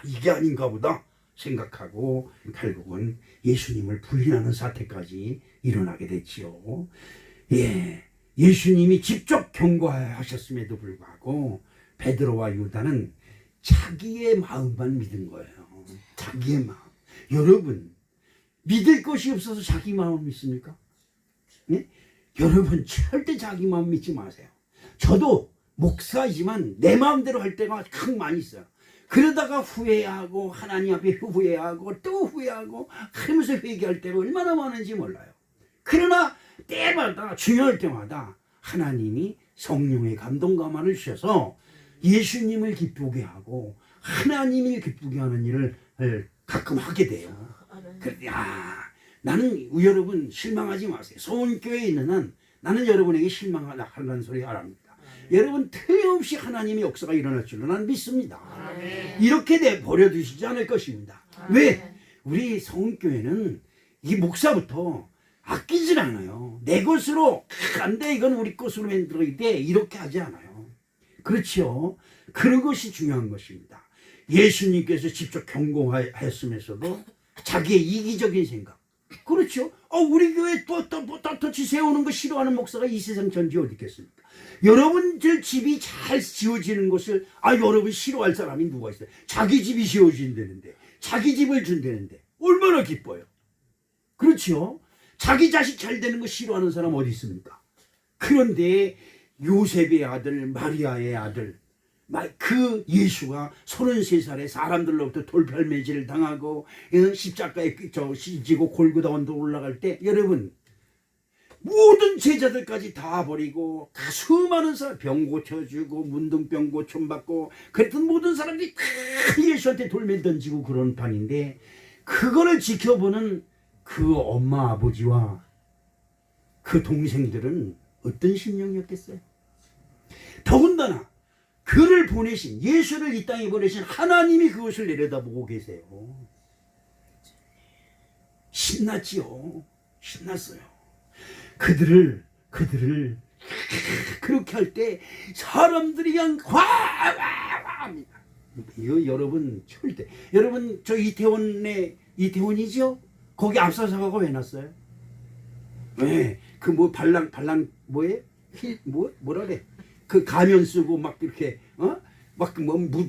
이게 아닌가 보다 생각하고 결국은 예수님을 부인하는 사태까지 일어나게 됐지요. 예수님이 직접 경고하셨음에도 불구하고 베드로와 유다는 자기의 마음만 믿은 거예요. 자기의 마음. 여러분, 믿을 것이 없어서 자기 마음 믿습니까? 네? 여러분 절대 자기 마음 믿지 마세요. 저도 목사이지만 내 마음대로 할 때가 참 많이 있어요. 그러다가 후회하고 하나님 앞에 후회하고 또 후회하고 하면서 회개할 때가 얼마나 많은지 몰라요. 그러나 때마다 중요할 때마다 하나님이 성령의 감동 감화를 주셔서 예수님을 기쁘게 하고 하나님을 기쁘게 하는 일을 가끔 하게 돼요. 그런데 나는 여러분 실망하지 마세요. 소원교회에 있는 한 나는 여러분에게 실망하라는 소리 안 합니다. 여러분 틀림없이 하나님의 역사가 일어날 줄로 나는 믿습니다. 이렇게 버려두시지 않을 것입니다. 왜? 우리 소원교회는 이 목사부터 아끼질 않아요. 내 것으로 안 돼, 이건 우리 것으로 만들어야 돼, 이렇게 하지 않아요. 그렇죠. 그런 것이 중요한 것입니다. 예수님께서 직접 경고하였으면서도 자기의 이기적인 생각. 그렇죠. 우리 교회 떳떳이 세우는 거 싫어하는 목사가 이 세상 전지에 어디 있겠습니까? 여러분들 집이 잘 지어지는 것을 여러분 싫어할 사람이 누가 있어요? 자기 집이 지어진다는데, 자기 집을 준다는데 얼마나 기뻐요. 그렇죠. 자기 자식 잘 되는 거 싫어하는 사람 어디 있습니까? 그런데 요셉의 아들, 마리아의 아들, 그 예수가 33살에 사람들로부터 돌팔매질을 당하고 십자가에 지고 골고다 언덕 올라갈 때, 여러분 모든 제자들까지 다 버리고 수많은 사람 병 고쳐주고 문둥병 고침받고 그랬던 모든 사람들이 다 예수한테 돌멩이 던지고 그런 판인데, 그거를 지켜보는 그 엄마 아버지와 그 동생들은 어떤 심령이었겠어요? 더군다나 그를 보내신, 예수를 이 땅에 보내신 하나님이 그것을 내려다보고 계세요. 신났지요. 신났어요. 그들을 그렇게 할 때 사람들이 그냥 합니다. 여러분 절대, 여러분 저 이태원이죠? 거기 압사사고가 왜 났어요? 왜? 그 발랑 뭐예요? 뭐라 그래? 그 가면 쓰고 막 이렇게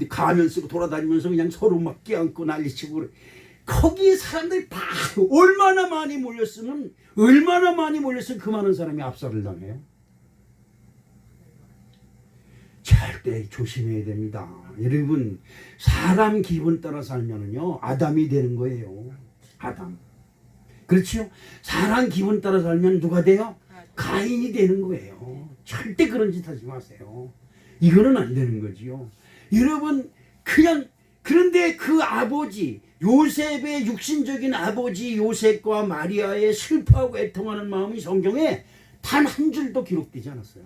가면 쓰고 돌아다니면서 그냥 서로 막 껴안고 난리치고 그래. 거기에 사람들이 얼마나 많이 몰렸으면 그 많은 사람이 압살을 당해요. 절대 조심해야 됩니다. 여러분 사람 기분 따라 살면은요 아담이 되는 거예요. 아담. 그렇죠? 사람 기분 따라 살면 누가 돼요? 가인이 되는 거예요. 절대 그런 짓 하지 마세요. 이거는 안 되는 거지요. 여러분 그런데 그 아버지, 요셉의 육신적인 아버지 요셉과 마리아의 슬퍼하고 애통하는 마음이 성경에 단 한 줄도 기록되지 않았어요.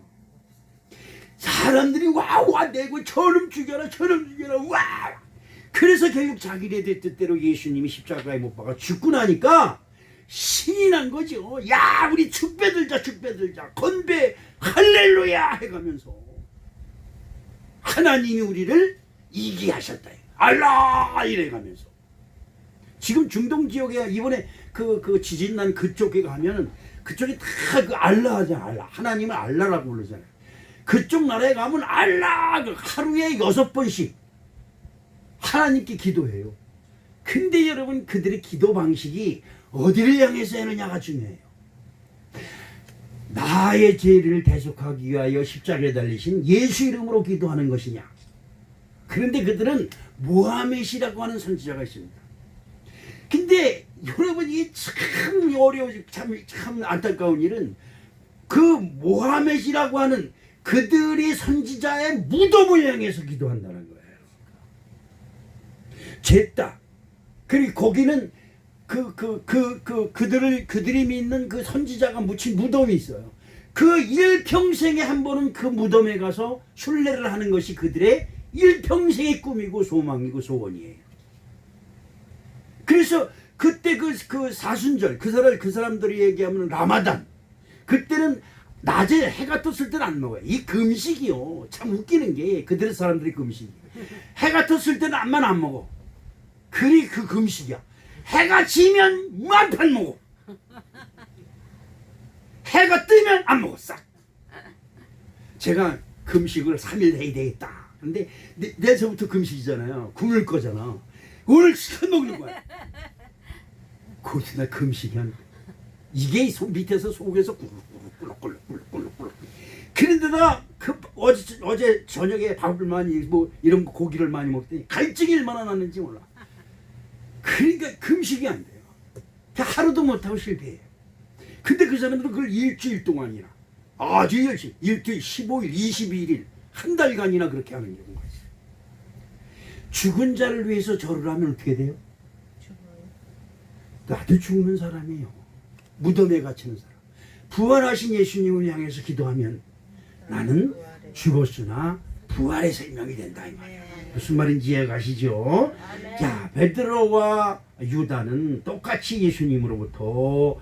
사람들이 와와 내고 저놈 죽여라 저놈 죽여라 와. 그래서 결국 자기네 뜻대로 예수님이 십자가에 못 박아 죽고 나니까 신이 난 거죠. 야 우리 축배 들자 건배 할렐루야 해가면서 하나님이 우리를 이기게 하셨다. 알라 이래가면서 지금 중동 지역에 이번에 그 지진 난 그쪽에 가면은 그쪽이 다 그 알라 하잖아. 알라 하나님을 알라라고 부르잖아요. 그쪽 나라에 가면 알라 하루에 6번씩 하나님께 기도해요. 근데 여러분 그들의 기도 방식이 어디를 향해서 하느냐가 중요해요. 나의 죄를 대속하기 위하여 십자가에 달리신 예수 이름으로 기도하는 것이냐. 그런데 그들은 모하멧이라고 하는 선지자가 있습니다. 근데 여러분 이게 참 어려워지고 참 안타까운 일은 그 모하멧이라고 하는 그들이 선지자의 무덤을 향해서 기도한다는 거예요. 죄다. 그리고 거기는 그들이 믿는 그 선지자가 묻힌 무덤이 있어요. 그 일평생에 한 번은 그 무덤에 가서 순례를 하는 것이 그들의 일평생의 꿈이고 소망이고 소원이에요. 그래서 그때 그 사순절 그 사람들이 얘기하면 라마단 그때는 낮에 해가 떴을 때는 안 먹어요. 이 금식이요. 참 웃기는 게 그들의 사람들이 금식이에요. 해가 떴을 때는 안 먹어. 그리 그 금식이야. 해가 지면 만판 먹어. 해가 뜨면 안 먹어 싹. 제가 금식을 3일 해야 되겠다. 근데 내서부터 금식이잖아요. 굶을 거잖아. 오늘 시간 먹는 거야. 그날 금식이 한 이게 밑에서 속에서 꿀꿀꿀꿀꿀꿀꿀. 그런데다가 어제 저녁에 밥을 많이 뭐 이런 고기를 많이 먹더니 갈증이 얼마나 났는지 몰라. 그러니까 금식이 안 돼요. 하루도 못하고 실패해요. 근데 그 사람들은 그걸 일주일 동안이나 아주 열심히 일주일 15일 22일 한 달간이나 그렇게 하는 경우가 있어요. 죽은 자를 위해서 절을 하면 어떻게 돼요? 나도 죽는 사람이에요. 무덤에 갇히는 사람. 부활하신 예수님을 향해서 기도하면 나는 죽었으나 부활의 생명이 된다 이 말이에요. 무슨 말인지 이해가시죠? 자, 베드로와 유다는 똑같이 예수님으로부터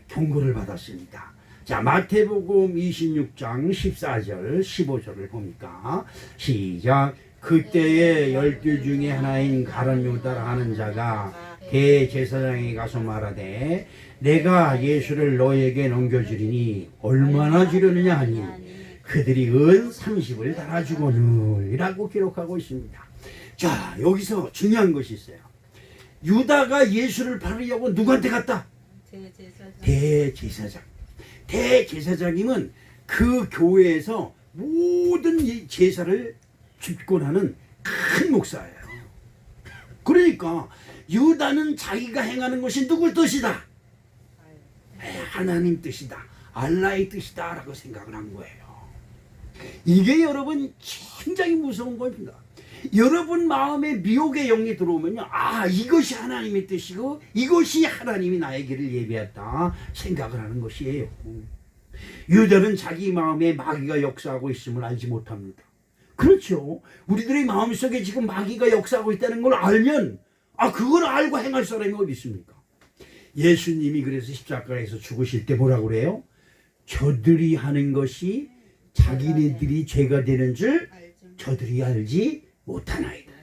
경고를 받았습니다. 자, 마태복음 26장 14절 15절을 보니까 시작. 그때에 12 중에 하나인 가룟 유다라 하는 자가 대제사장에 가서 말하되 내가 예수를 너에게 넘겨주리니 얼마나 주려느냐 하니 그들이 은 30을 달아주거늘 라고 기록하고 있습니다. 자, 여기서 중요한 것이 있어요. 유다가 예수를 팔으려고 누구한테 갔다? 대제사장. 대제사장님은 그 교회에서 모든 제사를 집권하는 큰 목사예요. 그러니까 유다는 자기가 행하는 것이 누구 뜻이다? 하나님 뜻이다. 알라의 뜻이다 라고 생각을 한 거예요. 이게 여러분 굉장히 무서운 겁니다. 여러분 마음에 미혹의 영이 들어오면요, 아 이것이 하나님의 뜻이고 이것이 하나님이 나의 길을 예비했다 생각을 하는 것이에요. 유다는 자기 마음에 마귀가 역사하고 있음을 알지 못합니다. 그렇죠. 우리들의 마음속에 지금 마귀가 역사하고 있다는 걸 알면 그걸 알고 행할 사람이 어디 있습니까? 예수님이 그래서 십자가에서 죽으실 때 뭐라고 그래요? 저들이 하는 것이 자기네들이 죄가 되는 줄 저들이 알지 못하나이다.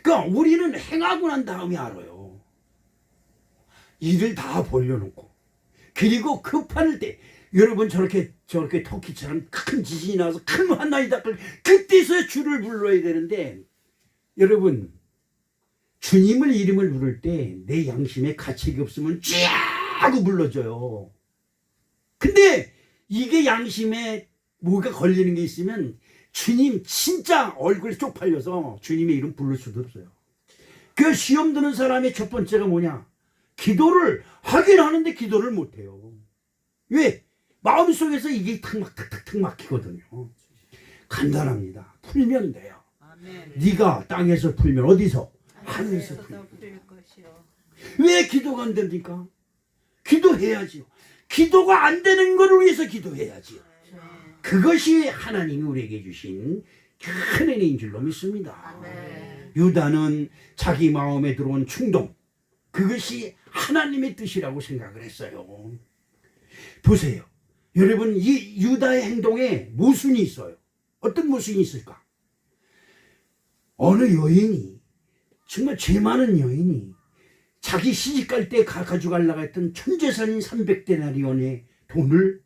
그러니까 우리는 행하고 난 다음에 알아요. 이들 다 벌려놓고 그리고 급할 때 여러분 저렇게 터키처럼 큰 지진이 나서 큰 환난이 닥칠 그때서야 주를 불러야 되는데 여러분 주님을 이름을 부를 때 내 양심에 가책이 없으면 쥐하고 불러줘요. 근데 이게 양심에 뭐가 걸리는 게 있으면 주님 진짜 얼굴이 쪽팔려서 주님의 이름 부를 수도 없어요. 그 시험 드는 사람의 첫 번째가 뭐냐? 기도를 하긴 하는데 기도를 못해요. 왜? 마음속에서 이게 탁탁탁탁 막히거든요. 간단합니다. 풀면 돼요. 네가 땅에서 풀면 어디서? 하늘에서 풀릴 것이요. 왜 기도가 안 됩니까? 기도해야지요. 기도가 안 되는 것을 위해서 기도해야지요. 그것이 하나님이 우리에게 주신 큰 은혜인 줄로 믿습니다. 유다는 자기 마음에 들어온 충동, 그것이 하나님의 뜻이라고 생각을 했어요. 보세요. 여러분, 이 유다의 행동에 모순이 있어요. 어떤 모순이 있을까? 어느 여인이, 정말 죄 많은 여인이 자기 시집갈 때 가져가려고 했던 천재산인 300데나리온의 돈을,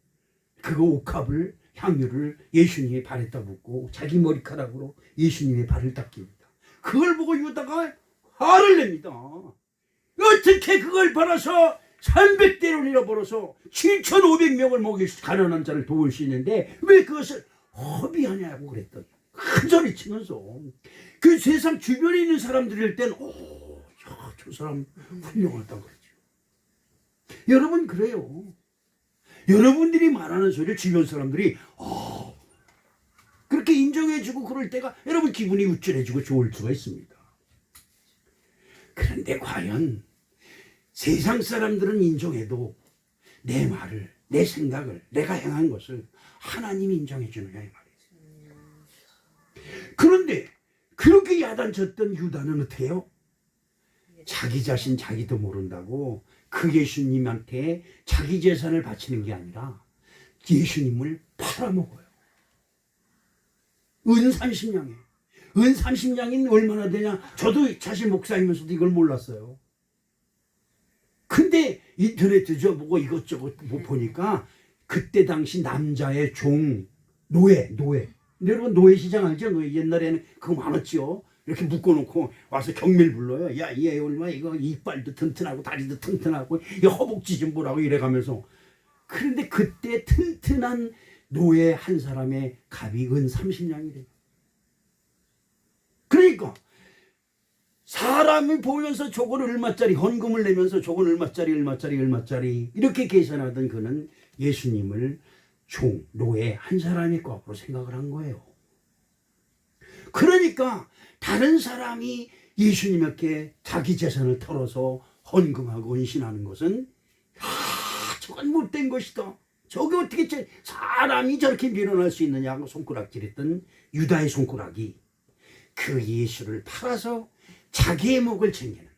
그거 옥합을, 향유를 예수님의 발에다 붓고 자기 머리카락으로 예수님의 발을 닦입니다. 그걸 보고 유다가 화를 냅니다. 어떻게 그걸 벌어서 300데나리온이나 벌어서 7,500명을 먹일 가난한 자를 도울 수 있는데 왜 그것을 허비하냐고 그랬더니 큰 소리 치면서 그 세상 주변에 있는 사람들일 땐 저 사람 훌륭하다고 그러죠. 여러분 그래요. 여러분들이 말하는 소리를 주변 사람들이 그렇게 인정해주고 그럴 때가 여러분 기분이 우쭐해지고 좋을 수가 있습니다. 그런데 과연 세상 사람들은 인정해도 내 말을, 내 생각을, 내가 행한 것을 하나님이 인정해 주느냐 이 말이에요. 그런데 그렇게 야단쳤던 유다는 어떻게 해요? 자기 자신 자기도 모른다고 그 예수님한테 자기 재산을 바치는 게 아니라 예수님을 팔아먹어요. 은 30냥에. 은 30냥이 얼마나 되냐? 저도 사실 목사이면서도 이걸 몰랐어요. 근데 인터넷에 보고 이것저것 보니까 그때 당시 남자의 종, 노예. 여러분 노예 시장 알죠? 노예 옛날에는 그거 많았죠. 이렇게 묶어놓고 와서 경밀 불러요. 야, 얘 얼마 이거 이빨도 튼튼하고 다리도 튼튼하고 이 허벅지 좀 보라고 이래가면서. 그런데 그때 튼튼한 노예 한 사람의 값이 은 30냥이래요. 그러니까 사람이 보면서 저건 얼마짜리 헌금을 내면서 저건 얼마짜리 이렇게 계산하던 그는 예수님을 종, 노예 한 사람의 값으로 생각을 한 거예요. 그러니까 다른 사람이 예수님께 자기 재산을 털어서 헌금하고 은신하는 것은 저건 못된 것이다. 저게 어떻게 사람이 저렇게 밀어낼 수 있느냐고 손가락질했던 유다의 손가락이 그 예수를 팔아서 자기의 목을 챙기는.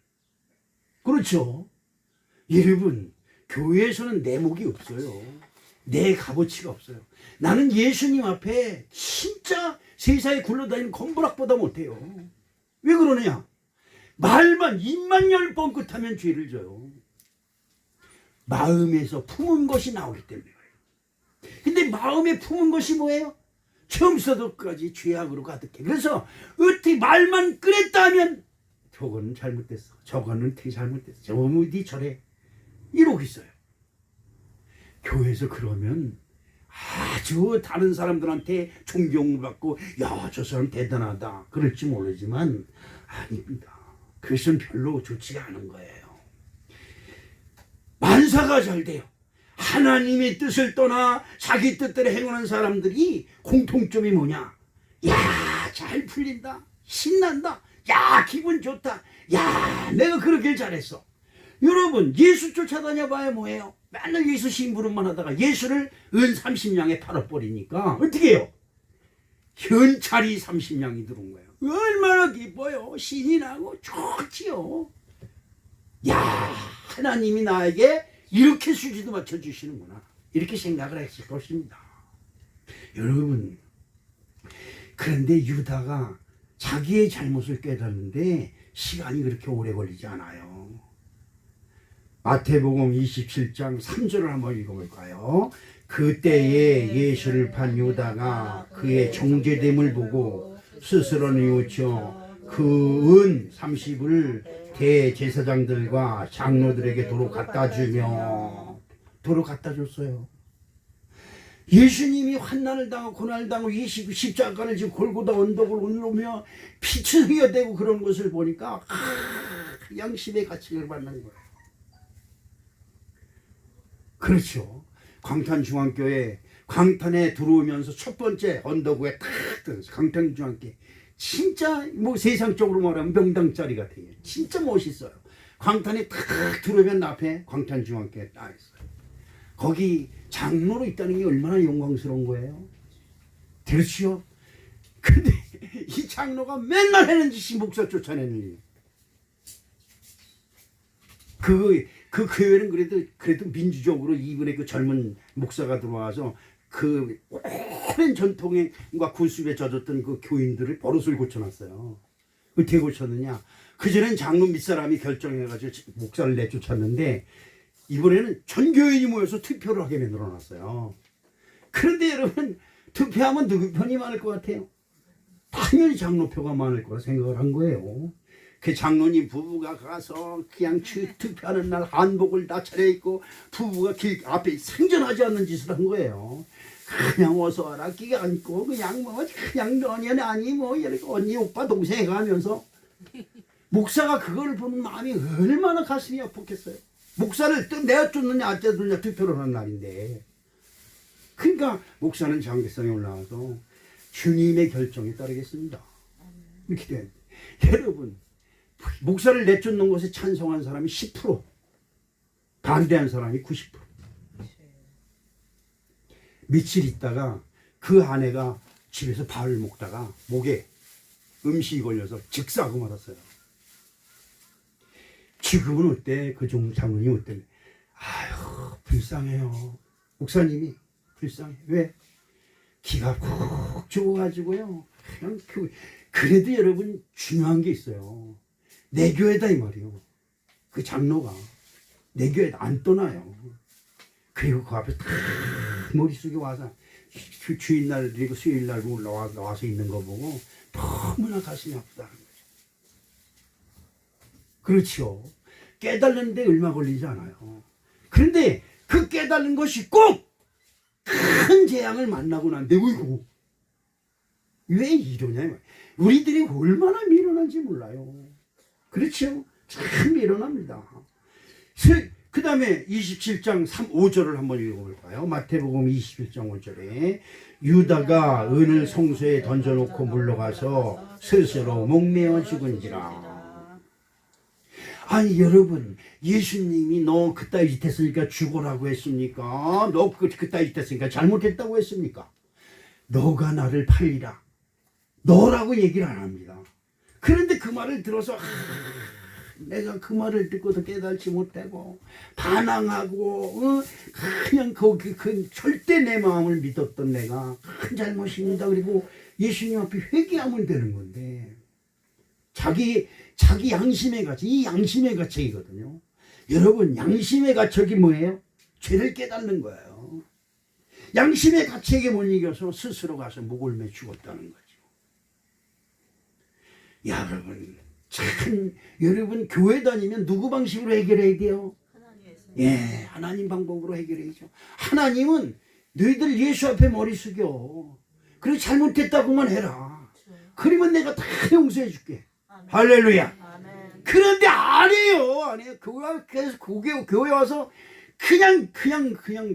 그렇죠. 여러분 교회에서는 내 목이 없어요. 내 값어치가 없어요. 나는 예수님 앞에 진짜 세상에 굴러다니는 건부락보다 못해요. 왜 그러느냐? 말만 입만 열 번 끝하면 죄를 져요. 마음에서 품은 것이 나오기 때문에 그래요. 근데 마음에 품은 것이 뭐예요? 처음부터 끝까지 죄악으로 가득해. 그래서 어떻게 말만 꺼냈다 하면 저거는 잘못됐어. 저거는 되게 잘못됐어. 저거는 어디 저래. 이러고 있어요. 교회에서 그러면 아주 다른 사람들한테 존경을 받고 야, 저 사람 대단하다 그럴지 모르지만 아닙니다. 그것은 별로 좋지가 않은 거예요. 만사가 잘 돼요. 하나님의 뜻을 떠나 자기 뜻대로 행하는 사람들이 공통점이 뭐냐? 야, 잘 풀린다. 신난다. 야, 기분 좋다. 야, 내가 그러길 잘했어. 여러분 예수 쫓아다녀봐야 뭐예요? 맨날 예수 심부름만 하다가 예수를 은 30냥에 팔아버리니까 어떻게 해요? 현찰이 30냥이 들어온 거예요. 얼마나 기뻐요. 신이 나고 좋지요. 야, 하나님이 나에게 이렇게 수지도 맞춰주시는구나. 이렇게 생각을 했을 것입니다. 여러분 그런데 유다가 자기의 잘못을 깨닫는데 시간이 그렇게 오래 걸리지 않아요. 마태복음 27장 3절을 한번 읽어볼까요? 그때에 예수를 판 유다가 그의 정죄됨을 보고 스스로 뉘우쳐 그 은 30을 대제사장들과 장로들에게 도로 갖다 줬어요. 예수님이 환난을 당하고 고난을 당하고 십자가를 지금 골고다 언덕을 올라오며 피치 흘려대고 그런 것을 보니까 양심의 가책을 받는 거예요. 그렇죠. 광탄중앙교회 광탄에 들어오면서 첫 번째 언덕 위에 탁 뜨면서 광탄중앙교회 진짜 뭐 세상적으로 말하면 명당짜리 같아요. 진짜 멋있어요. 광탄에 탁 들어오면 앞에 광탄중앙교회 딱 있어요. 거기 장로로 있다는 게 얼마나 영광스러운 거예요. 그렇죠? 근데 이 장로가 맨날 하는 짓이 목사 쫓아내는 일. 그 교회는 그래도 민주적으로 이번에 그 젊은 목사가 들어와서 그 오랜 전통과 군습에 젖었던 그 교인들을 버릇을 고쳐놨어요. 어떻게 고쳤느냐? 그전엔 장로 밑사람이 결정해가지고 목사를 내쫓았는데 이번에는 전 교인이 모여서 투표를 하게 만들어놨어요. 그런데 여러분 투표하면 누구 편이 많을 것 같아요? 당연히 장로표가 많을 거라 생각을 한 거예요. 그 장로님 부부가 가서 그냥 투표하는 날 한복을 다 차려입고 부부가 길 앞에 생전하지 않는 짓을 한 거예요. 그냥 어서 와라 끼가 앉고 그냥 뭐 그냥 너니 아니 뭐 이렇게 언니 오빠 동생 해가면서 목사가 그걸 보는 마음이 얼마나 가슴이 아팠겠어요. 목사를 또 내가 쫓느냐 안 쫓느냐 투표를 하는 날인데 그러니까 목사는 장기성에 올라와서 주님의 결정에 따르겠습니다. 이렇게 된 여러분 목사를 내쫓는 것에 찬성한 사람이 10% 반대한 사람이 90%. 며칠 있다가 그 아내가 집에서 밥을 먹다가 목에 음식이 걸려서 즉사하고 말았어요. 지금은 어때? 그 장로님 어때? 아유 불쌍해요. 목사님이 불쌍해. 왜? 기가 콕 죽어가지고요. 그냥 그래도 여러분 중요한 게 있어요. 내 교회다 이 말이요. 그 장로가 내 교회 안 떠나요. 그리고 그 앞에 탁 머릿속에 와서 주일날 그리고 수요일날 나와서 있는 거 보고 너무나 가슴이 아프다는 거죠. 그렇죠. 깨달는데 얼마 걸리지 않아요. 그런데 그 깨달는 것이 꼭 큰 재앙을 만나고 난데 어이구 왜 이러냐. 우리들이 얼마나 미련한지 몰라요. 그렇죠. 참 미련합니다. 그 다음에 27장 5절을 한번 읽어볼까요? 마태복음 27장 5절에 유다가 은을 성소에 던져놓고 물러가서 스스로 목매어 죽은지라. 아니 여러분 예수님이 너 그따위 짓 했으니까 죽어라고 했습니까? 너 그따위 짓 했으니까 잘못했다고 했습니까? 너가 나를 팔리라 너라고 얘기를 안 합니다. 그런데 그 말을 들어서 내가 그 말을 듣고도 깨달지 못하고 반항하고 그냥 그 절대 내 마음을 믿었던 내가 큰 잘못입니다. 그리고 예수님 앞에 회개하면 되는 건데 자기 양심의 가책, 이 양심의 가책이거든요. 여러분 양심의 가책이 뭐예요? 죄를 깨닫는 거예요. 양심의 가책에 못 이겨서 스스로 가서 목을 매 죽었다는 거죠. 여러분 참 여러분 교회 다니면 누구 방식으로 해결해야 돼요? 예, 하나님 방법으로 해결해야죠. 하나님은 너희들 예수 앞에 머리 숙여. 그리고 잘못했다고만 해라. 그러면 내가 다 용서해 줄게. 할렐루야. 그런데 아니에요. 그래서 교회 와서 그냥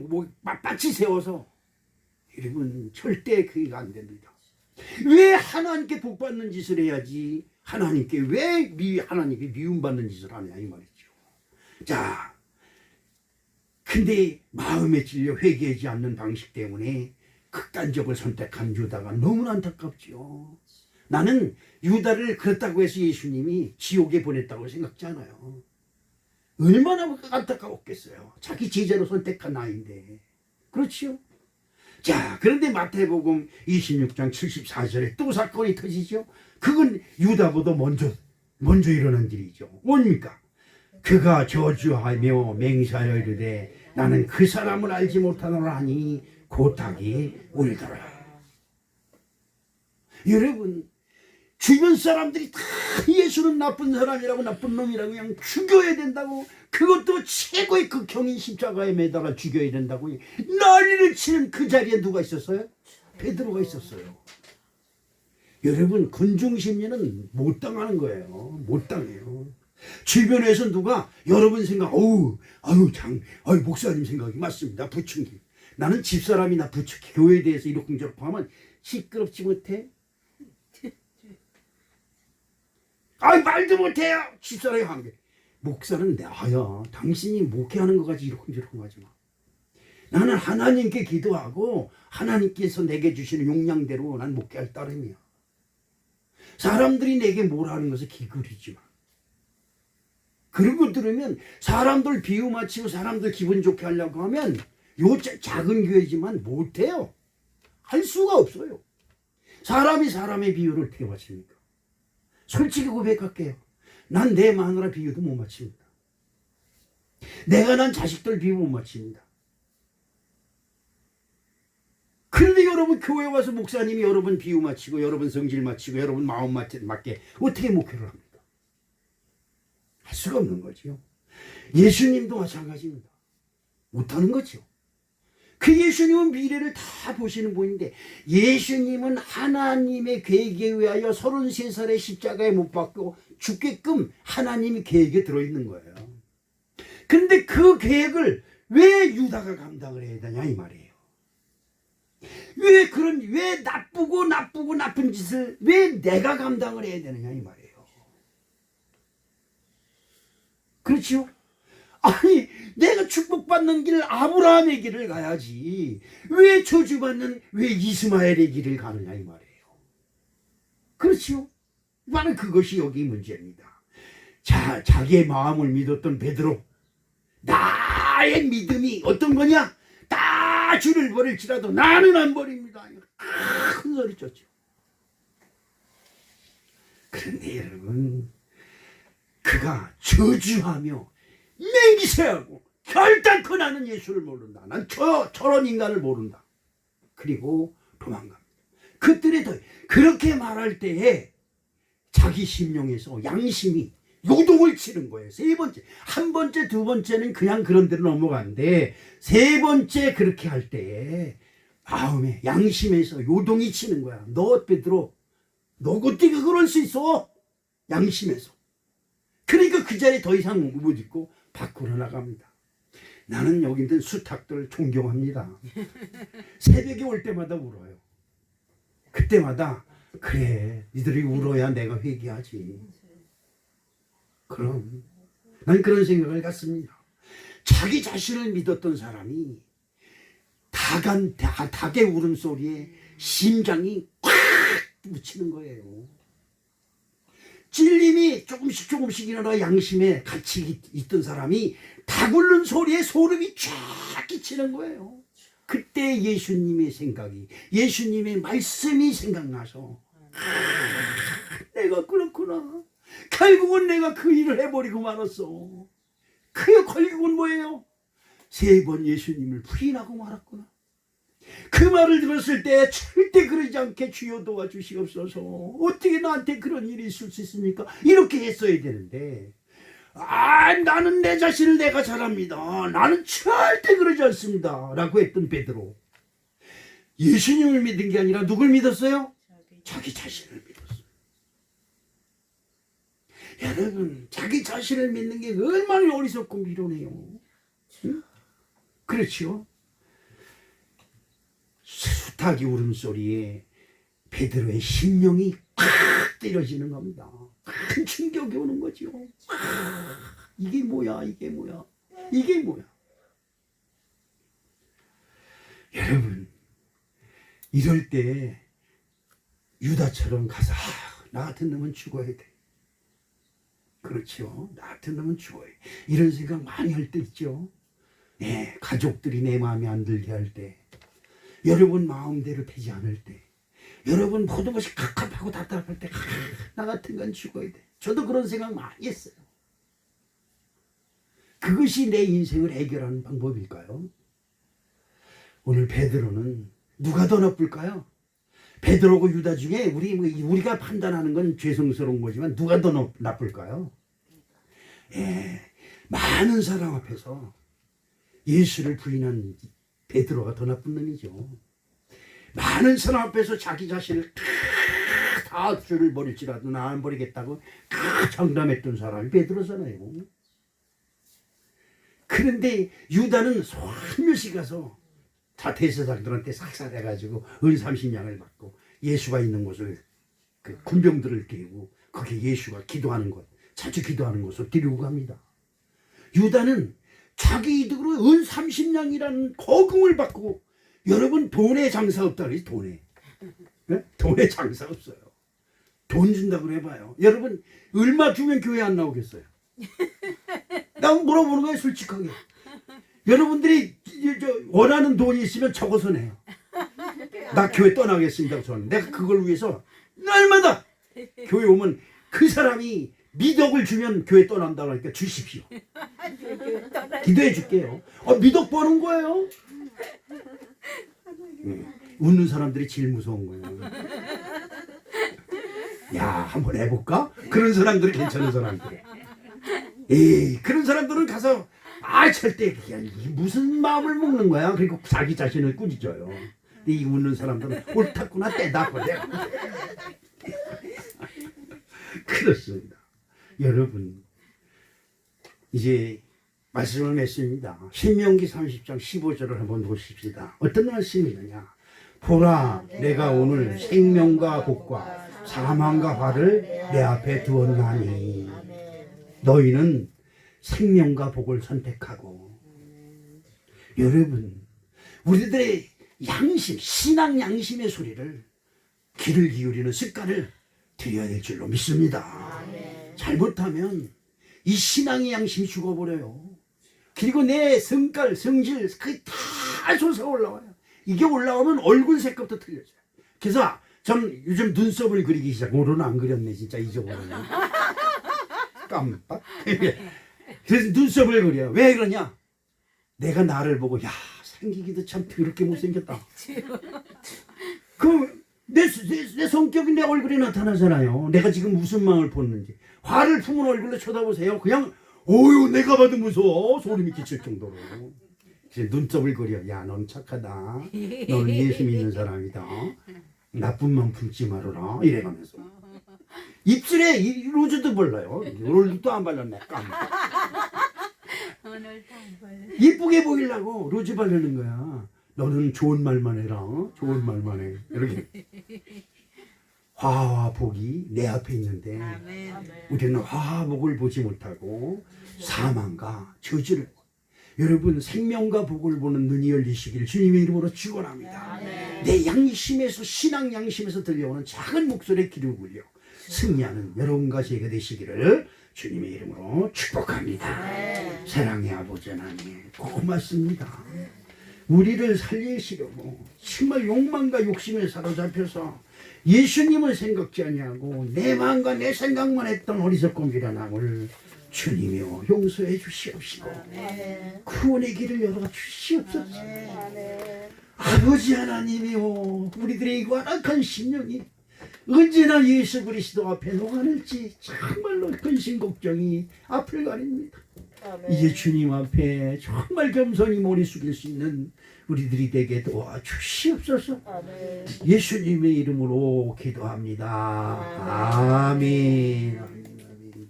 뭐 빳빳이 세워서 여러분 절대 그게 안 됩니다. 왜 하나님께 복 받는 짓을 해야지 하나님께 왜 하나님께 미움받는 짓을 하냐 이 말이죠. 자, 근데 마음에 찔려 회개하지 않는 방식 때문에 극단적을 선택한 유다가 너무나 안타깝죠. 나는 유다를 그렇다고 해서 예수님이 지옥에 보냈다고 생각지 않아요. 얼마나 안타까웠겠어요. 자기 제자로 선택한 아이인데. 그렇지요? 자, 그런데 마태복음 26장 74절에 또 사건이 터지죠. 그건 유다보다 먼저 일어난 일이죠. 뭡니까? 그가 저주하며 맹세하여 이르되 나는 그 사람을 알지 못하노라 하니 고탁이 울더라. 여러분 주변 사람들이 다 예수는 나쁜 사람이라고 나쁜 놈이라고 그냥 죽여야 된다고 그것도 최고의 극형인 십자가에 매달아 죽여야 된다고 난리를 치는 그 자리에 누가 있었어요? 베드로가 있었어요. 여러분 군중심리는 못 당하는 거예요. 못 당해요. 주변에서 누가 여러분 생각 목사님 생각이 맞습니다. 부추기. 나는 집사람이나 부추기 교회에 대해서 이렇게 저렇게 하면 시끄럽지 못해? 아이 말도 못해요. 집사람이 한 게. 목사는 나야. 당신이 목회하는 것 같이 이러쿵저러쿵 하지 마. 나는 하나님께 기도하고 하나님께서 내게 주시는 용량대로 난 목회할 따름이야. 사람들이 내게 뭘 하는 것을 기울이지 마. 그런 거 들으면 사람들 비유 맞추고 사람들 기분 좋게 하려고 하면 요 작은 교회지만 못해요. 할 수가 없어요. 사람이 사람의 비유를 어떻게 맞춥니까? 솔직히 고백할게요. 난 내 마누라 비유도 못 맞춥니다. 내가 난 자식들 비유 못 맞춥니다. 그런데 여러분 교회 와서 목사님이 여러분 비유 맞추고 여러분 성질 맞추고 여러분 마음 맞게 어떻게 목회를 합니까? 할 수가 없는 거죠. 예수님도 마찬가지입니다. 못하는 거죠. 그 예수님은 미래를 다 보시는 분인데 예수님은 하나님의 계획에 의하여 33살에 십자가에 못 박고 죽게끔 하나님의 계획에 들어있는 거예요. 그런데 그 계획을 왜 유다가 감당을 해야 되냐 이 말이에요. 왜 나쁜 짓을 왜 내가 감당을 해야 되느냐 이 말이에요. 그렇죠? 아니 내가 축복받는 길 아브라함의 길을 가야지 왜 저주받는 왜 이스마엘의 길을 가느냐 이 말이에요. 그렇죠? 나는 그것이 여기 문제입니다. 자, 자기의 마음을 믿었던 베드로, 나의 믿음이 어떤 거냐? 다 주를 버릴지라도 나는 안 버립니다. 큰 소리 쳤죠. 그런데 여러분 그가 저주하며 맹세하고 결단코 나는 예수를 모른다. 난 저런 인간을 모른다. 그리고 도망갑니다. 그들이 더 그렇게 말할 때에 자기 심령에서 양심이 요동을 치는 거예요. 세 번째, 한 번째, 두 번째는 그냥 그런 대로 넘어가는데 세 번째 그렇게 할 때에 마음에 양심에서 요동이 치는 거야. 너 베드로, 너 어떻게 그럴 수 있어? 양심에서. 그러니까 그 자리에 더 이상 못 있고 밖으로 나갑니다. 나는 여기 있는 수탉들 존경합니다. 새벽에 올 때마다 울어요. 그때마다 그래 니들이 울어야 내가 회개하지. 그럼 난 그런 생각을 갖습니다. 자기 자신을 믿었던 사람이 닭의 울음소리에 심장이 꽉 묻히는 거예요. 찔림이 조금씩 일어나 양심에 같이 있던 사람이 닭 울는 소리에 소름이 쫙 끼치는 거예요. 그때 예수님의 생각이 예수님의 말씀이 생각나서 내가 그렇구나. 결국은 내가 그 일을 해버리고 말았어. 그 결국은 뭐예요? 3번 예수님을 부인하고 말았구나. 그 말을 들었을 때 절대 그러지 않게 주여 도와주시옵소서. 어떻게 나한테 그런 일이 있을 수 있습니까? 이렇게 했어야 되는데 나는 내 자신을 내가 잘합니다. 나는 절대 그러지 않습니다. 라고 했던 베드로. 예수님을 믿은 게 아니라 누굴 믿었어요? 자기 자신을 믿었어요. 여러분 자기 자신을 믿는 게 얼마나 어리석고 미련해요. 응? 그렇죠? 수탉이 울음소리에 베드로의 심령이 팍 때려지는 겁니다. 큰 충격이 오는 거죠. 이게 뭐야 이게 뭐야 이게 뭐야. 여러분 이럴 때 유다처럼 가서 나 같은 놈은 죽어야 돼. 그렇죠. 나 같은 놈은 죽어야 돼. 이런 생각 많이 할 때 있죠. 네, 가족들이 내 마음에 안 들게 할 때, 여러분 마음대로 되지 않을 때, 여러분 모든 것이 갑갑하고 답답할 때 나 같은 건 죽어야 돼. 저도 그런 생각 많이 했어요. 그것이 내 인생을 해결하는 방법일까요? 오늘 베드로는 누가 더 나쁠까요? 베드로고 유다 중에 우리가 판단하는 건 죄송스러운 거지만 누가 더 나쁠까요? 예, 많은 사람 앞에서 예수를 부인한 베드로가 더 나쁜 놈이죠. 많은 사람 앞에서 자기 자신을 다 주를 버릴지라도 나 안 버리겠다고 다 장담했던 사람이 베드로잖아요. 그런데 유다는 솔며시 가서 다 대제사장들한테 삭살해가지고 은 30냥을 받고 예수가 있는 곳을 그 군병들을 깨우고 그게 예수가 기도하는 곳, 자주 기도하는 곳으로 데리고 갑니다. 유다는 자기 이득으로 은 30냥이라는 거금을 받고, 여러분 돈에 장사 없다 그러지. 돈에. 네? 돈에 장사 없어요. 돈 준다고 해봐요. 여러분 얼마 주면 교회 안 나오겠어요? 나 물어보는 거예요, 솔직하게. 여러분들이 원하는 돈이 있으면 적어서 내요. 나 교회 떠나겠습니다. 저는 내가 그걸 위해서 날마다 교회 오면 그 사람이 미덕을 주면 교회 떠난다고 하니까 주십시오. 기도해 줄게요. 미덕 버는 거예요. 웃는 사람들이 제일 무서운 거예요. 야, 한번 해볼까? 그런 사람들이 괜찮은 사람들. 에이, 그런 사람들은 가서 절대 무슨 마음을 먹는 거야? 그리고 자기 자신을 꾸짖어요. 근데 이 웃는 사람들은 옳았구나, 때다. 그렇습니다. 여러분, 이제 말씀을 맺습니다. 신명기 30장 15절을 한번 보십시다. 어떤 말씀이느냐? 보라, 내가 오늘 생명과 복과 사망과 화를 내 앞에 두었나니. 너희는 생명과 복을 선택하고. 여러분, 우리들의 양심, 신앙 양심의 소리를 귀를 기울이는 습관을 들여야 될 줄로 믿습니다. 잘못하면 이 신앙의 양심이 죽어버려요. 그리고 내 성깔, 성질, 그게 다 솟아 올라와요. 이게 올라오면 얼굴 색깔부터 틀려져요. 그래서 저는 요즘 눈썹을 그리기 시작. 오늘은 안 그렸네, 진짜 잊어버렸네. 깜빡. 그래서 눈썹을 그려요. 왜 그러냐? 내가 나를 보고, 야, 생기기도 참 더럽게 못생겼다. 내 성격이 내 얼굴에 나타나잖아요. 내가 지금 무슨 마음을 보는지. 화를 품은 얼굴로 쳐다보세요. 그냥 어휴, 내가 봐도 무서워. 소름이 끼칠 정도로. 그래서 눈썹을 그려. 야, 넌 착하다. 너는 예수 믿는 사람이다. 나쁜 마음 품지 말아라. 이래가면서. 입술에 로즈도 발라요. 오늘도 안 발랐네. 깜빡. 이쁘게 보이려고 로즈 바르는 거야. 너는 좋은 말만 해라. 좋은 말만 해. 이렇게. 화와 복이 내 앞에 있는데 우리는 화와 복을 보지 못하고 사망과 저주를. 여러분, 생명과 복을 보는 눈이 열리시기를 주님의 이름으로 축원합니다. 내 양심에서, 신앙 양심에서 들려오는 작은 목소리에 귀를 기울여 승리하는 여러분과 제가 되시기를 주님의 이름으로 축복합니다. 사랑의 아버지 하나님, 고맙습니다. 우리를 살리시려고 정말 욕망과 욕심에 사로잡혀서 예수님을 생각지 아니하고 내 마음과 내 생각만 했던 어리석고 미련함을 주님이여 용서해 주시옵시고 구원의 길을 열어 주시옵소서. 아버지 하나님이여, 우리들의 이 완악한 심령이 언제나 예수 그리스도 앞에 녹아낼지 정말로 근심 걱정이 앞을 가립니다. 이제 주님 앞에 정말 겸손히 머리 숙일 수 있는 우리들이 되게 도와주시옵소서. 예수님의 이름으로 기도합니다. 아멘.